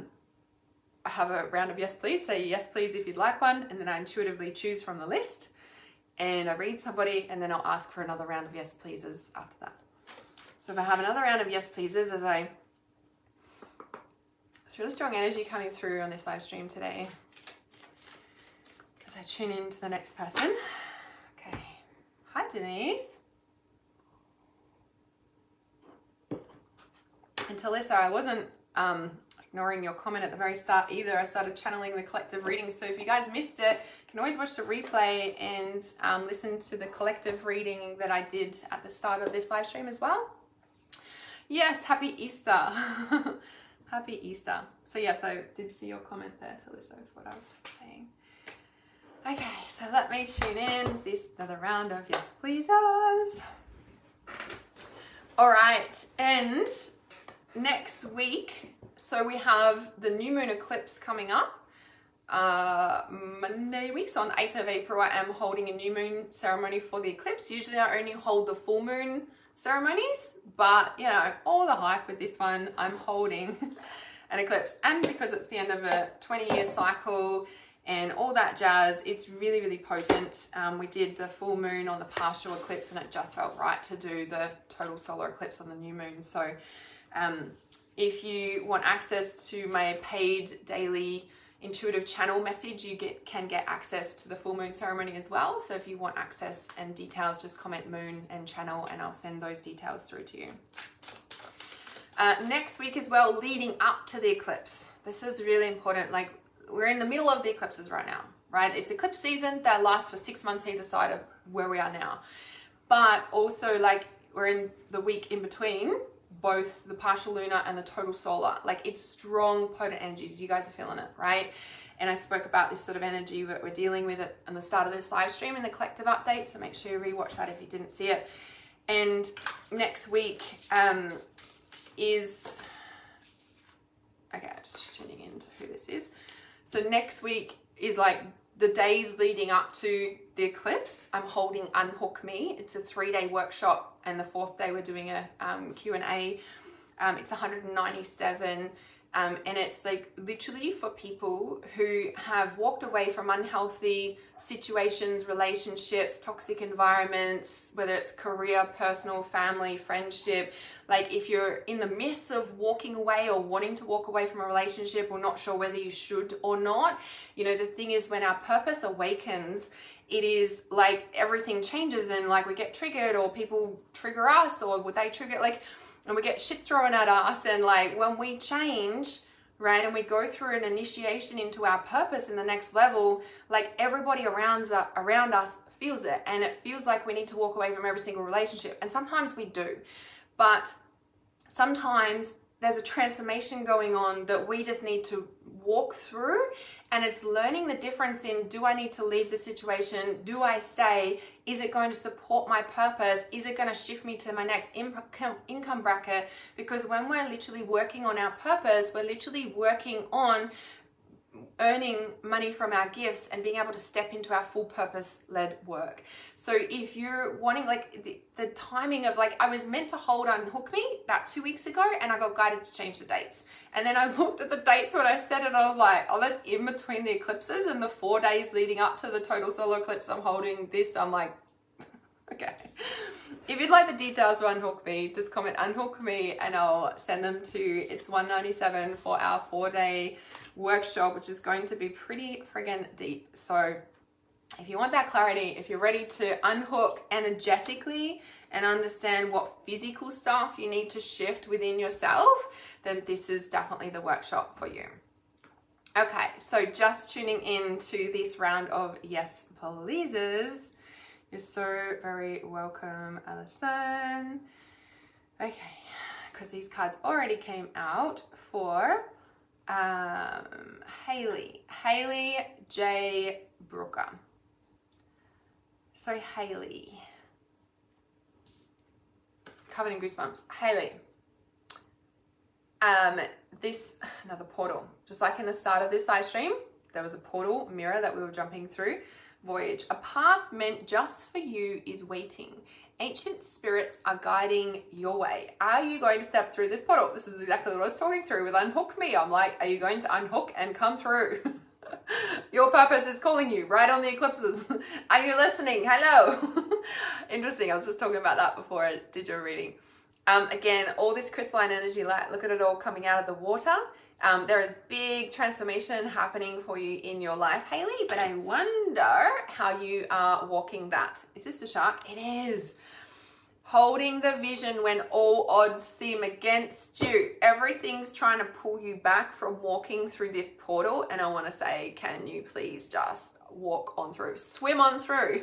have a round of yes please. Say yes please if you'd like one, and then I intuitively choose from the list and I read somebody, and then I'll ask for another round of yes pleases after that. So if I have another round of yes pleases, it's really strong energy coming through on this live stream today as I tune into the next person. Okay. Hi, Denise. And Talissa, I wasn't ignoring your comment at the very start either. I started channeling the collective reading. So if you guys missed it, you can always watch the replay and listen to the collective reading that I did at the start of this live stream as well. Yes, happy Easter. Happy Easter. So yes, I did see your comment there, Talissa, is what I was saying. Okay, so let me tune in this another round of yes pleasers. All right, and next week, so we have the new moon eclipse coming up Monday week. So on the 8th of April, I am holding a new moon ceremony for the eclipse. Usually I only hold the full moon ceremonies, but you know, all the hype with this one, I'm holding an eclipse. And because it's the end of a 20-year cycle and all that jazz, it's really, really potent. We did the full moon on the partial eclipse, and it just felt right to do the total solar eclipse on the new moon. So if you want access to my paid daily intuitive channel message, you can get access to the full moon ceremony as well. So if you want access and details, just comment moon and channel and I'll send those details through to you. Next week as well, leading up to the eclipse. This is really important. Like, we're in the middle of the eclipses right now, right? It's eclipse season that lasts for 6 months either side of where we are now. But also, like, we're in the week in between both the partial lunar and the total solar. Like, it's strong, potent energies. You guys are feeling it, right? And I spoke about this sort of energy that we're dealing with at the start of this live stream in the collective update. So make sure you rewatch that if you didn't see it. And next week is, okay, just tuning into who this is. So next week is like the days leading up to the eclipse. I'm holding Unhook Me. It's a 3-day workshop, and the 4th day we're doing a Q&A. It's 197, and it's like literally for people who have walked away from unhealthy situations, relationships, toxic environments, whether it's career, personal, family, friendship. Like, if you're in the midst of walking away or wanting to walk away from a relationship or not sure whether you should or not, you know, the thing is, when our purpose awakens, it is like everything changes, and like we get triggered, or people trigger us, or would they trigger, like, and we get shit thrown at us. And like, when we change, right, and we go through an initiation into our purpose in the next level, like, everybody around us feels it, and it feels like we need to walk away from every single relationship. And sometimes we do, but sometimes there's a transformation going on that we just need to walk through. And it's learning the difference in, do I need to leave the situation? Do I stay? Is it going to support my purpose? Is it going to shift me to my next income bracket? Because when we're literally working on our purpose, we're literally working on earning money from our gifts and being able to step into our full purpose-led work. So if you're wanting, like, the timing of, like, I was meant to hold Unhook Me about 2 weeks ago, and I got guided to change the dates. And then I looked at the dates when I said it, and I was like, oh, that's in between the eclipses and the 4 days leading up to the total solar eclipse. I'm holding this. I'm like, okay. If you'd like the details of Unhook Me, just comment Unhook Me and I'll send them to, it's $197 for our 4-day workshop, which is going to be pretty friggin' deep. So if you want that clarity, if you're ready to unhook energetically and understand what physical stuff you need to shift within yourself, then this is definitely the workshop for you. Okay, so just tuning in to this round of yes pleases. You're so very welcome, Alison. Okay, because these cards already came out for Haley J. Brooker. So Haley, covered in goosebumps. Haley, this, another portal, just like in the start of this live stream, there was a portal mirror that we were jumping through. Voyage, a path meant just for you is waiting. Ancient spirits are guiding your way. Are you going to step through this portal? This is exactly what I was talking through with Unhook Me. I'm like, are you going to unhook and come through? Your purpose is calling you right on the eclipses. Are you listening? Hello. Interesting. I was just talking about that before I did your reading. Again, all this crystalline energy light, look at it all coming out of the water. There is big transformation happening for you in your life, Haley, but I wonder how you are walking that. Is this a shark? It is. Holding the vision when all odds seem against you. Everything's trying to pull you back from walking through this portal, and I want to say, can you please just walk on through, swim on through.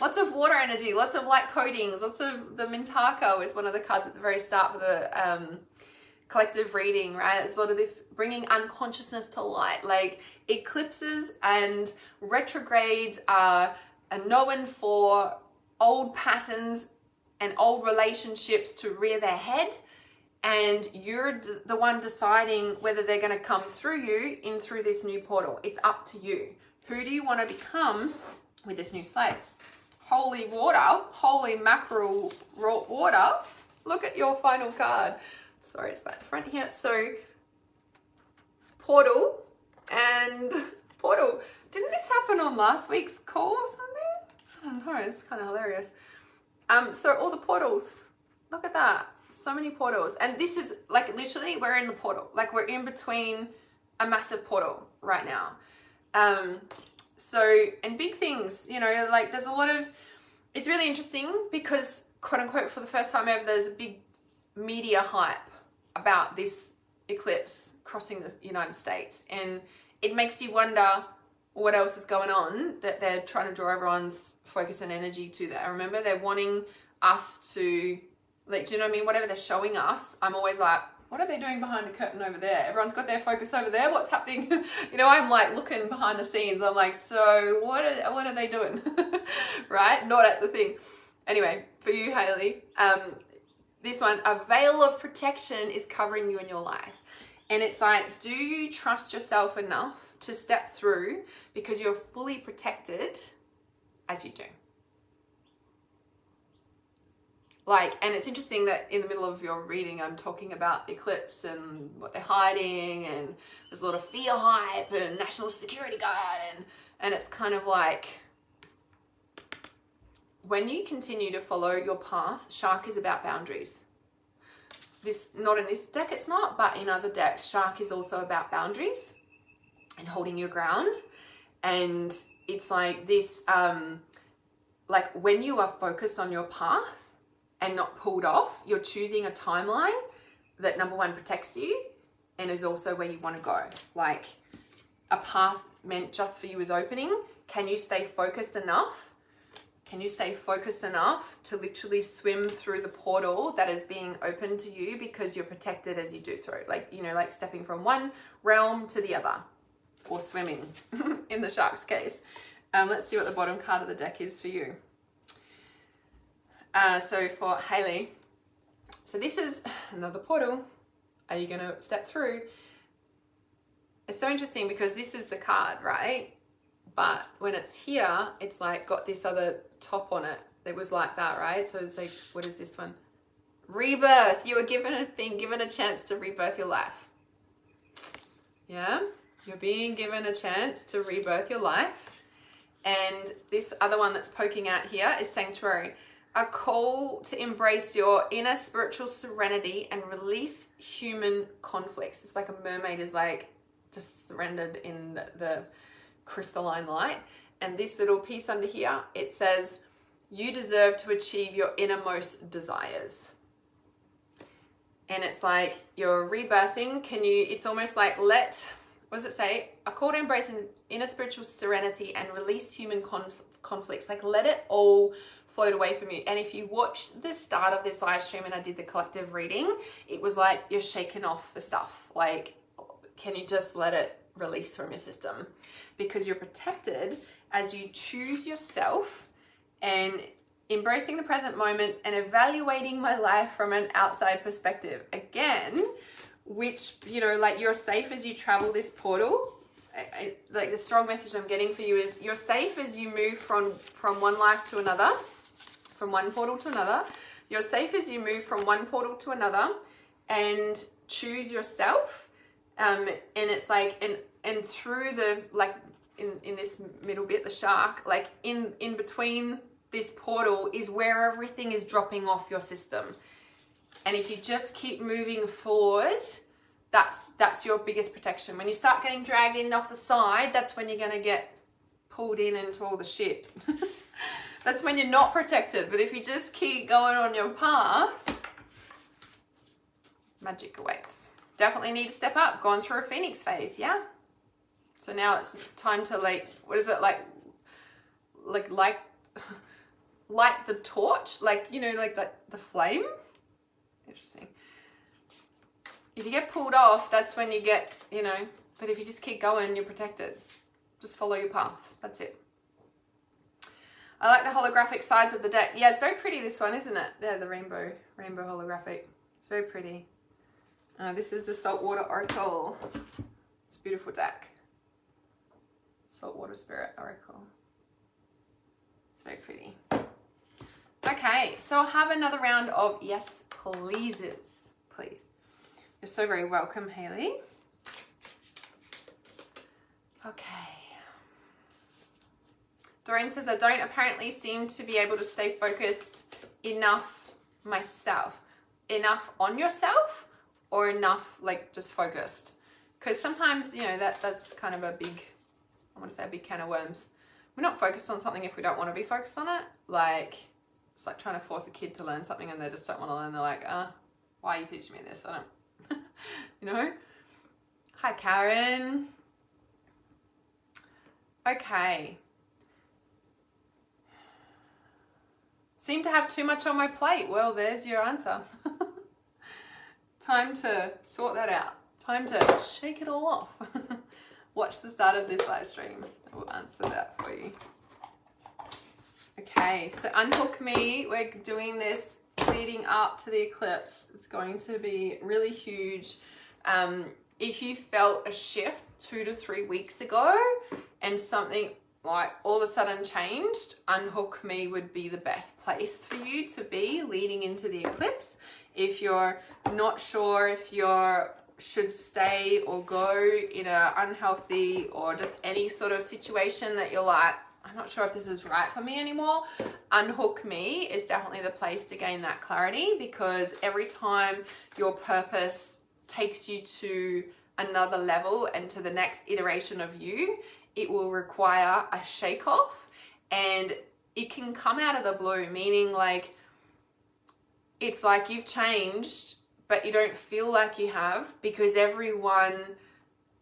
Lots of water energy, lots of light codings, lots of the Mintaka is one of the cards at the very start for the collective reading, right? There's a lot of this bringing unconsciousness to light. Like eclipses and retrogrades are known for old patterns and old relationships to rear their head, and you're the one deciding whether they're going to come through you in through this new portal. It's up to you. Who do you want to become with this new slate? Holy water, holy mackerel water. Look at your final card. Sorry, it's that front here. So portal and portal. Didn't this happen on last week's call or something? I don't know, it's kind of hilarious. So all the portals, look at that. So many portals. And this is like literally we're in the portal. Like we're in between a massive portal right now. So, and big things, you know, like there's a lot of, it's really interesting because quote unquote for the first time ever, there's a big media hype about this eclipse crossing the United States. And it makes you wonder what else is going on that they're trying to draw everyone's focus and energy to that. Remember, they're wanting us to, like, do you know what I mean? Whatever they're showing us, I'm always like, what are they doing behind the curtain over there? Everyone's got their focus over there. What's happening? You know, I'm like looking behind the scenes. I'm like, so what are they doing? Right? Not at the thing. Anyway, for you, Haley, this one, a veil of protection is covering you in your life. And it's like, do you trust yourself enough to step through because you're fully protected as you do? Like, and it's interesting that in the middle of your reading, I'm talking about the eclipse and what they're hiding, and there's a lot of fear hype and national security guard, and it's kind of like, when you continue to follow your path, Shark is about boundaries. This, not in this deck, it's not, but in other decks, Shark is also about boundaries and holding your ground. And it's like this, like when you are focused on your path and not pulled off, you're choosing a timeline that number one protects you and is also where you want to go. Like a path meant just for you is opening. Can you stay focused enough Can you stay focused enough to literally swim through the portal that is being opened to you because you're protected as you do through? Like, you know, like stepping from one realm to the other, or swimming in the shark's case. Let's see what the bottom card of the deck is for you. So for Hayley, so this is another portal. Are you going to step through? It's so interesting because this is the card, right? But when it's here, it's like got this other top on it. It was like that, right? So it's like, what is this one? Rebirth. You were being given a chance to rebirth your life. Yeah? You're being given a chance to rebirth your life. And this other one that's poking out here is Sanctuary. A call to embrace your inner spiritual serenity and release human conflicts. It's like a mermaid is like just surrendered in the crystalline light. And this little piece under here, it says, you deserve to achieve your innermost desires. And it's like you're rebirthing. It's almost like what does it say? A call to embrace an inner spiritual serenity and release human conflicts. Like let it all float away from you. And if you watched the start of this live stream and I did the collective reading, it was like you're shaking off the stuff. Like, can you just let it release from your system? Because you're protected as you choose yourself and embracing the present moment and evaluating my life from an outside perspective. Again, which, you know, like you're safe as you travel this portal. Like the strong message I'm getting for you is you're safe as you move from one life to another, from one portal to another. You're safe as you move from one portal to another and choose yourself. And it's like, and through the, like in this middle bit, the shark, like in between this portal is where everything is dropping off your system. And if you just keep moving forward, that's your biggest protection. When you start getting dragged in off the side, that's when you're going to get pulled in into all the shit. That's when you're not protected. But if you just keep going on your path, magic awaits. Definitely need to step up. Gone through a phoenix phase, yeah? So now it's time to like, what is it, like light the torch, like, you know, like the flame. Interesting. If you get pulled off, that's when you get, you know, but if you just keep going, you're protected. Just follow your path. That's it. I like the holographic sides of the deck. Yeah, it's very pretty, this one, isn't it? Yeah, the rainbow holographic. It's very pretty. This is the Saltwater Oracle. It's a beautiful deck. Saltwater Spirit Oracle. It's very pretty. Okay, so I'll have another round of yes pleases, please. You're so very welcome, Hayley. Okay. Doreen says, I don't apparently seem to be able to stay focused enough myself. Enough on yourself or enough like just focused? Because sometimes, you know, that's kind of a big, I want to say a big can of worms. We're not focused on something if we don't want to be focused on it. Like, it's like trying to force a kid to learn something and they just don't want to learn. They're like, why are you teaching me this? I don't, you know? Hi, Karen. Okay. Seem to have too much on my plate. Well, there's your answer. Time to sort that out. Time to shake it all off. Watch the start of this live stream. I will answer that for you. Okay, so unhook me. We're doing this leading up to the eclipse. It's going to be really huge. If you felt a shift 2 to 3 weeks ago and something like all of a sudden changed, unhook me would be the best place for you to be leading into the eclipse. If you're not sure if you should stay or go in an unhealthy or just any sort of situation that you're like, I'm not sure if this is right for me anymore, unhook me is definitely the place to gain that clarity, because every time your purpose takes you to another level and to the next iteration of you, it will require a shake off, and it can come out of the blue, meaning like it's like you've changed but you don't feel like you have, because everyone,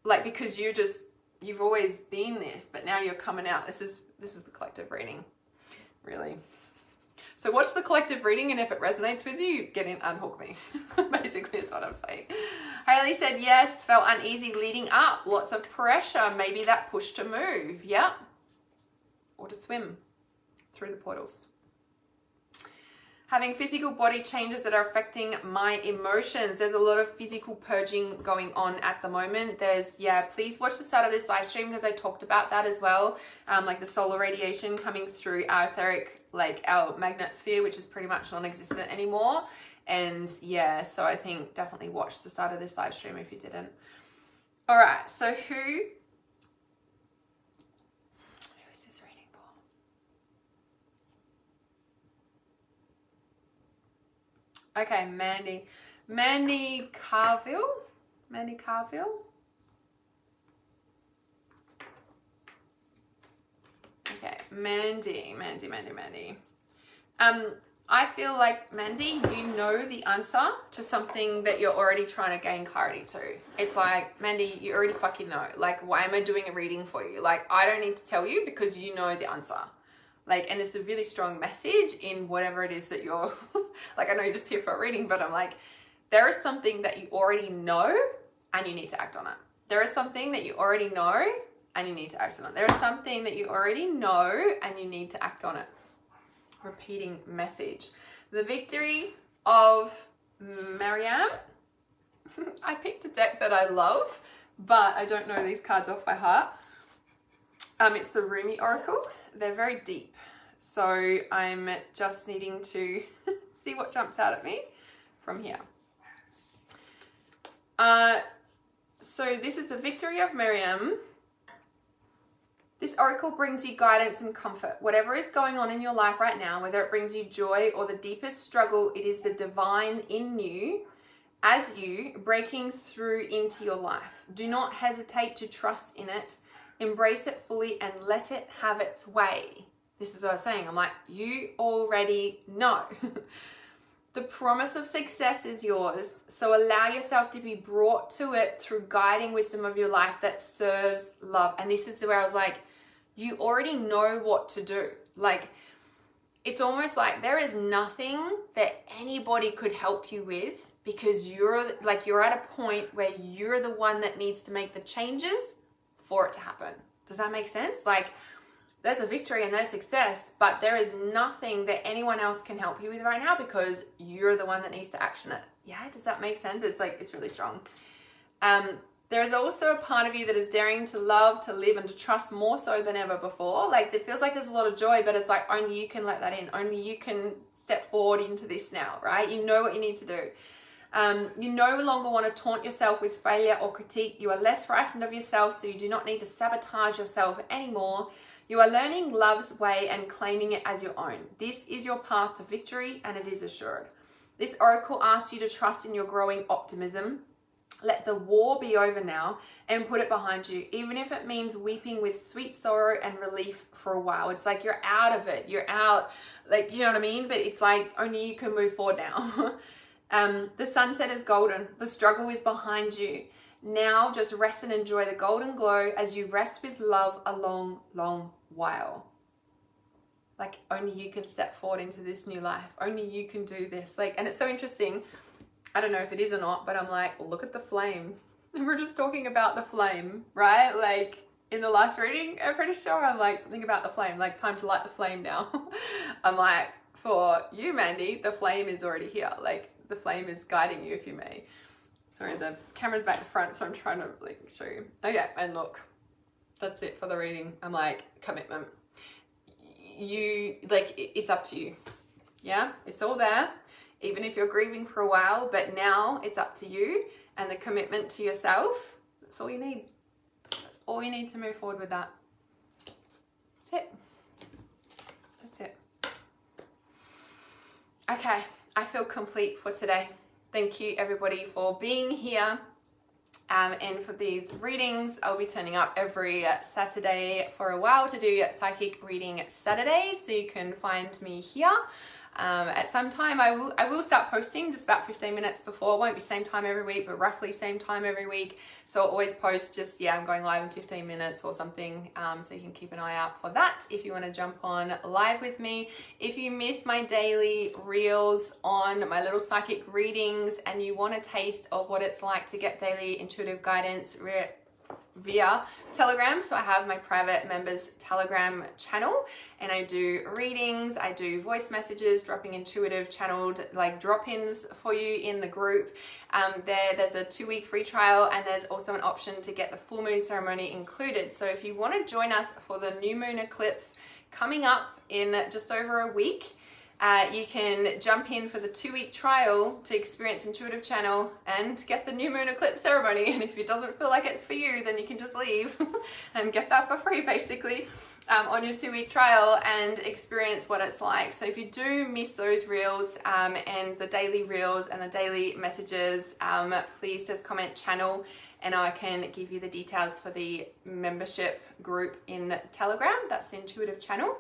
like, because you've always been this, but now you're coming out. This is the collective reading. Really. So watch the collective reading, and if it resonates with you, get in, unhook me. Basically, that's what I'm saying. Hayley said, yes, felt uneasy leading up. Lots of pressure. Maybe that push to move. Yep. Or to swim through the portals. Having physical body changes that are affecting my emotions. There's a lot of physical purging going on at the moment. Please watch the start of this live stream because I talked about that as well. Like the solar radiation coming through our etheric, like our magnet sphere, which is pretty much non-existent anymore. And yeah, so I think definitely watch the start of this live stream if you didn't. All right, so who is this reading for? Okay, Mandy Carville. Okay, Mandy. I feel like, Mandy, you know the answer to something that you're already trying to gain clarity to. It's like, Mandy, you already fucking know. Like, why am I doing a reading for you? Like, I don't need to tell you because you know the answer. Like, and it's a really strong message in whatever it is that you're, like, I know you're just here for a reading, but I'm like, there is something that you already know and you need to act on it. There is something that you already know and you need to act on it. There is something that you already know and you need to act on it. Repeating message. The victory of Mariam. I picked a deck that I love, but I don't know these cards off by heart. It's the Rumi Oracle. They're very deep. So I'm just needing to see what jumps out at me from here. So this is the victory of Mariam. This oracle brings you guidance and comfort. Whatever is going on in your life right now, whether it brings you joy or the deepest struggle, it is the divine in you, as you, breaking through into your life. Do not hesitate to trust in it. Embrace it fully and let it have its way. This is what I was saying. I'm like, you already know. The promise of success is yours. So allow yourself to be brought to it through guiding wisdom of your life that serves love. And this is where I was like, you already know what to do. Like, it's almost like there is nothing that anybody could help you with because you're at a point where you're the one that needs to make the changes for it to happen. Does that make sense? Like, there's a victory and there's success, but there is nothing that anyone else can help you with right now because you're the one that needs to action it. Yeah, does that make sense? It's like, it's really strong. There is also a part of you that is daring to love, to live, and to trust more so than ever before. Like, it feels like there's a lot of joy, but it's like only you can let that in. Only you can step forward into this now, right? You know what you need to do. You no longer want to taunt yourself with failure or critique. You are less frightened of yourself, so you do not need to sabotage yourself anymore. You are learning love's way and claiming it as your own. This is your path to victory, and it is assured. This oracle asks you to trust in your growing optimism. Let the war be over now and put it behind you, even if it means weeping with sweet sorrow and relief for a while. It's like you're out of it. You're out, like, you know what I mean? But it's like only you can move forward now. The sunset is golden. The struggle is behind you. Now just rest and enjoy the golden glow as you rest with love a long, long while. Like, only you can step forward into this new life. Only you can do this. Like, and it's so interesting. I don't know if it is or not, but I'm like, look at the flame. And we're just talking about the flame, right? Like, in the last reading, I'm pretty sure I'm like, something about the flame, like, time to light the flame now. I'm like, for you, Mandy, the flame is already here. Like, the flame is guiding you, if you may. Sorry, the camera's back to front, so I'm trying to, like, show you. Okay, and look, that's it for the reading. I'm like, commitment. You, like, it's up to you. Yeah, it's all there. Even if you're grieving for a while, but now it's up to you and the commitment to yourself. That's all you need. That's all you need to move forward with that. That's it. That's it. Okay, I feel complete for today. Thank you everybody for being here. And for these readings, I'll be turning up every Saturday for a while to do psychic reading Saturdays. So you can find me here. At some time I will start posting just about 15 minutes before. It won't be same time every week, but roughly same time every week. So I'll always post just, yeah, I'm going live in 15 minutes or something. So you can keep an eye out for that if you want to jump on live with me. If you missed my daily reels on my little psychic readings and you want a taste of what it's like to get daily intuitive guidance via Telegram, so I have my private members Telegram channel, and I do readings, I do voice messages, dropping intuitive channeled like drop-ins for you in the group. There's a 2-week free trial, and there's also an option to get the full moon ceremony included. So if you want to join us for the new moon eclipse coming up in just over a week, you can jump in for the 2-week trial to experience intuitive channel and get the new moon eclipse ceremony. And if it doesn't feel like it's for you, then you can just leave and get that for free basically on your 2-week trial and experience what it's like. So if you do miss those reels and the daily reels and the daily messages, please just comment channel and I can give you the details for the membership group in Telegram. That's the intuitive channel.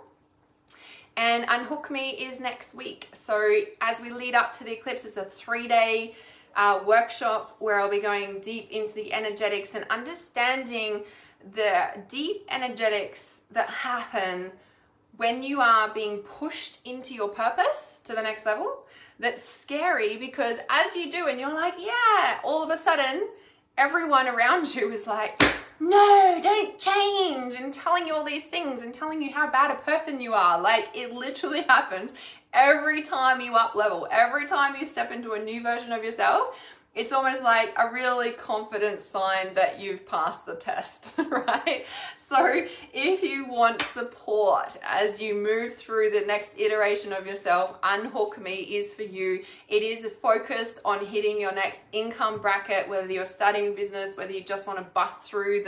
And Unhook Me is next week. So as we lead up to the eclipse, it's a 3-day workshop where I'll be going deep into the energetics and understanding the deep energetics that happen when you are being pushed into your purpose to the next level. That's scary because as you do and you're like, yeah, all of a sudden everyone around you is like, no, don't change, and telling you all these things and telling you how bad a person you are. Like, it literally happens every time you up level, every time you step into a new version of yourself. It's almost like a really confident sign that you've passed the test, right? So if you want support as you move through the next iteration of yourself, Unhook Me is for you. It is focused on hitting your next income bracket, whether you're starting a business, whether you just want to bust through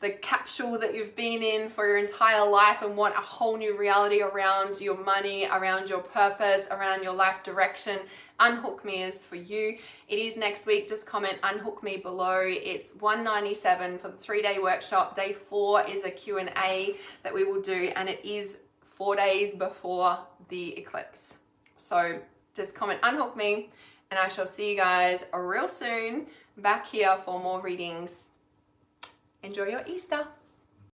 the capsule that you've been in for your entire life and want a whole new reality around your money, around your purpose, around your life direction. Unhook Me is for you. It is next week. Just comment Unhook Me below. It's $197 for the 3-day workshop. Day 4 is a Q&A that we will do, and it is 4 days before the eclipse. So just comment Unhook Me, and I shall see you guys real soon back here for more readings. Enjoy your Easter.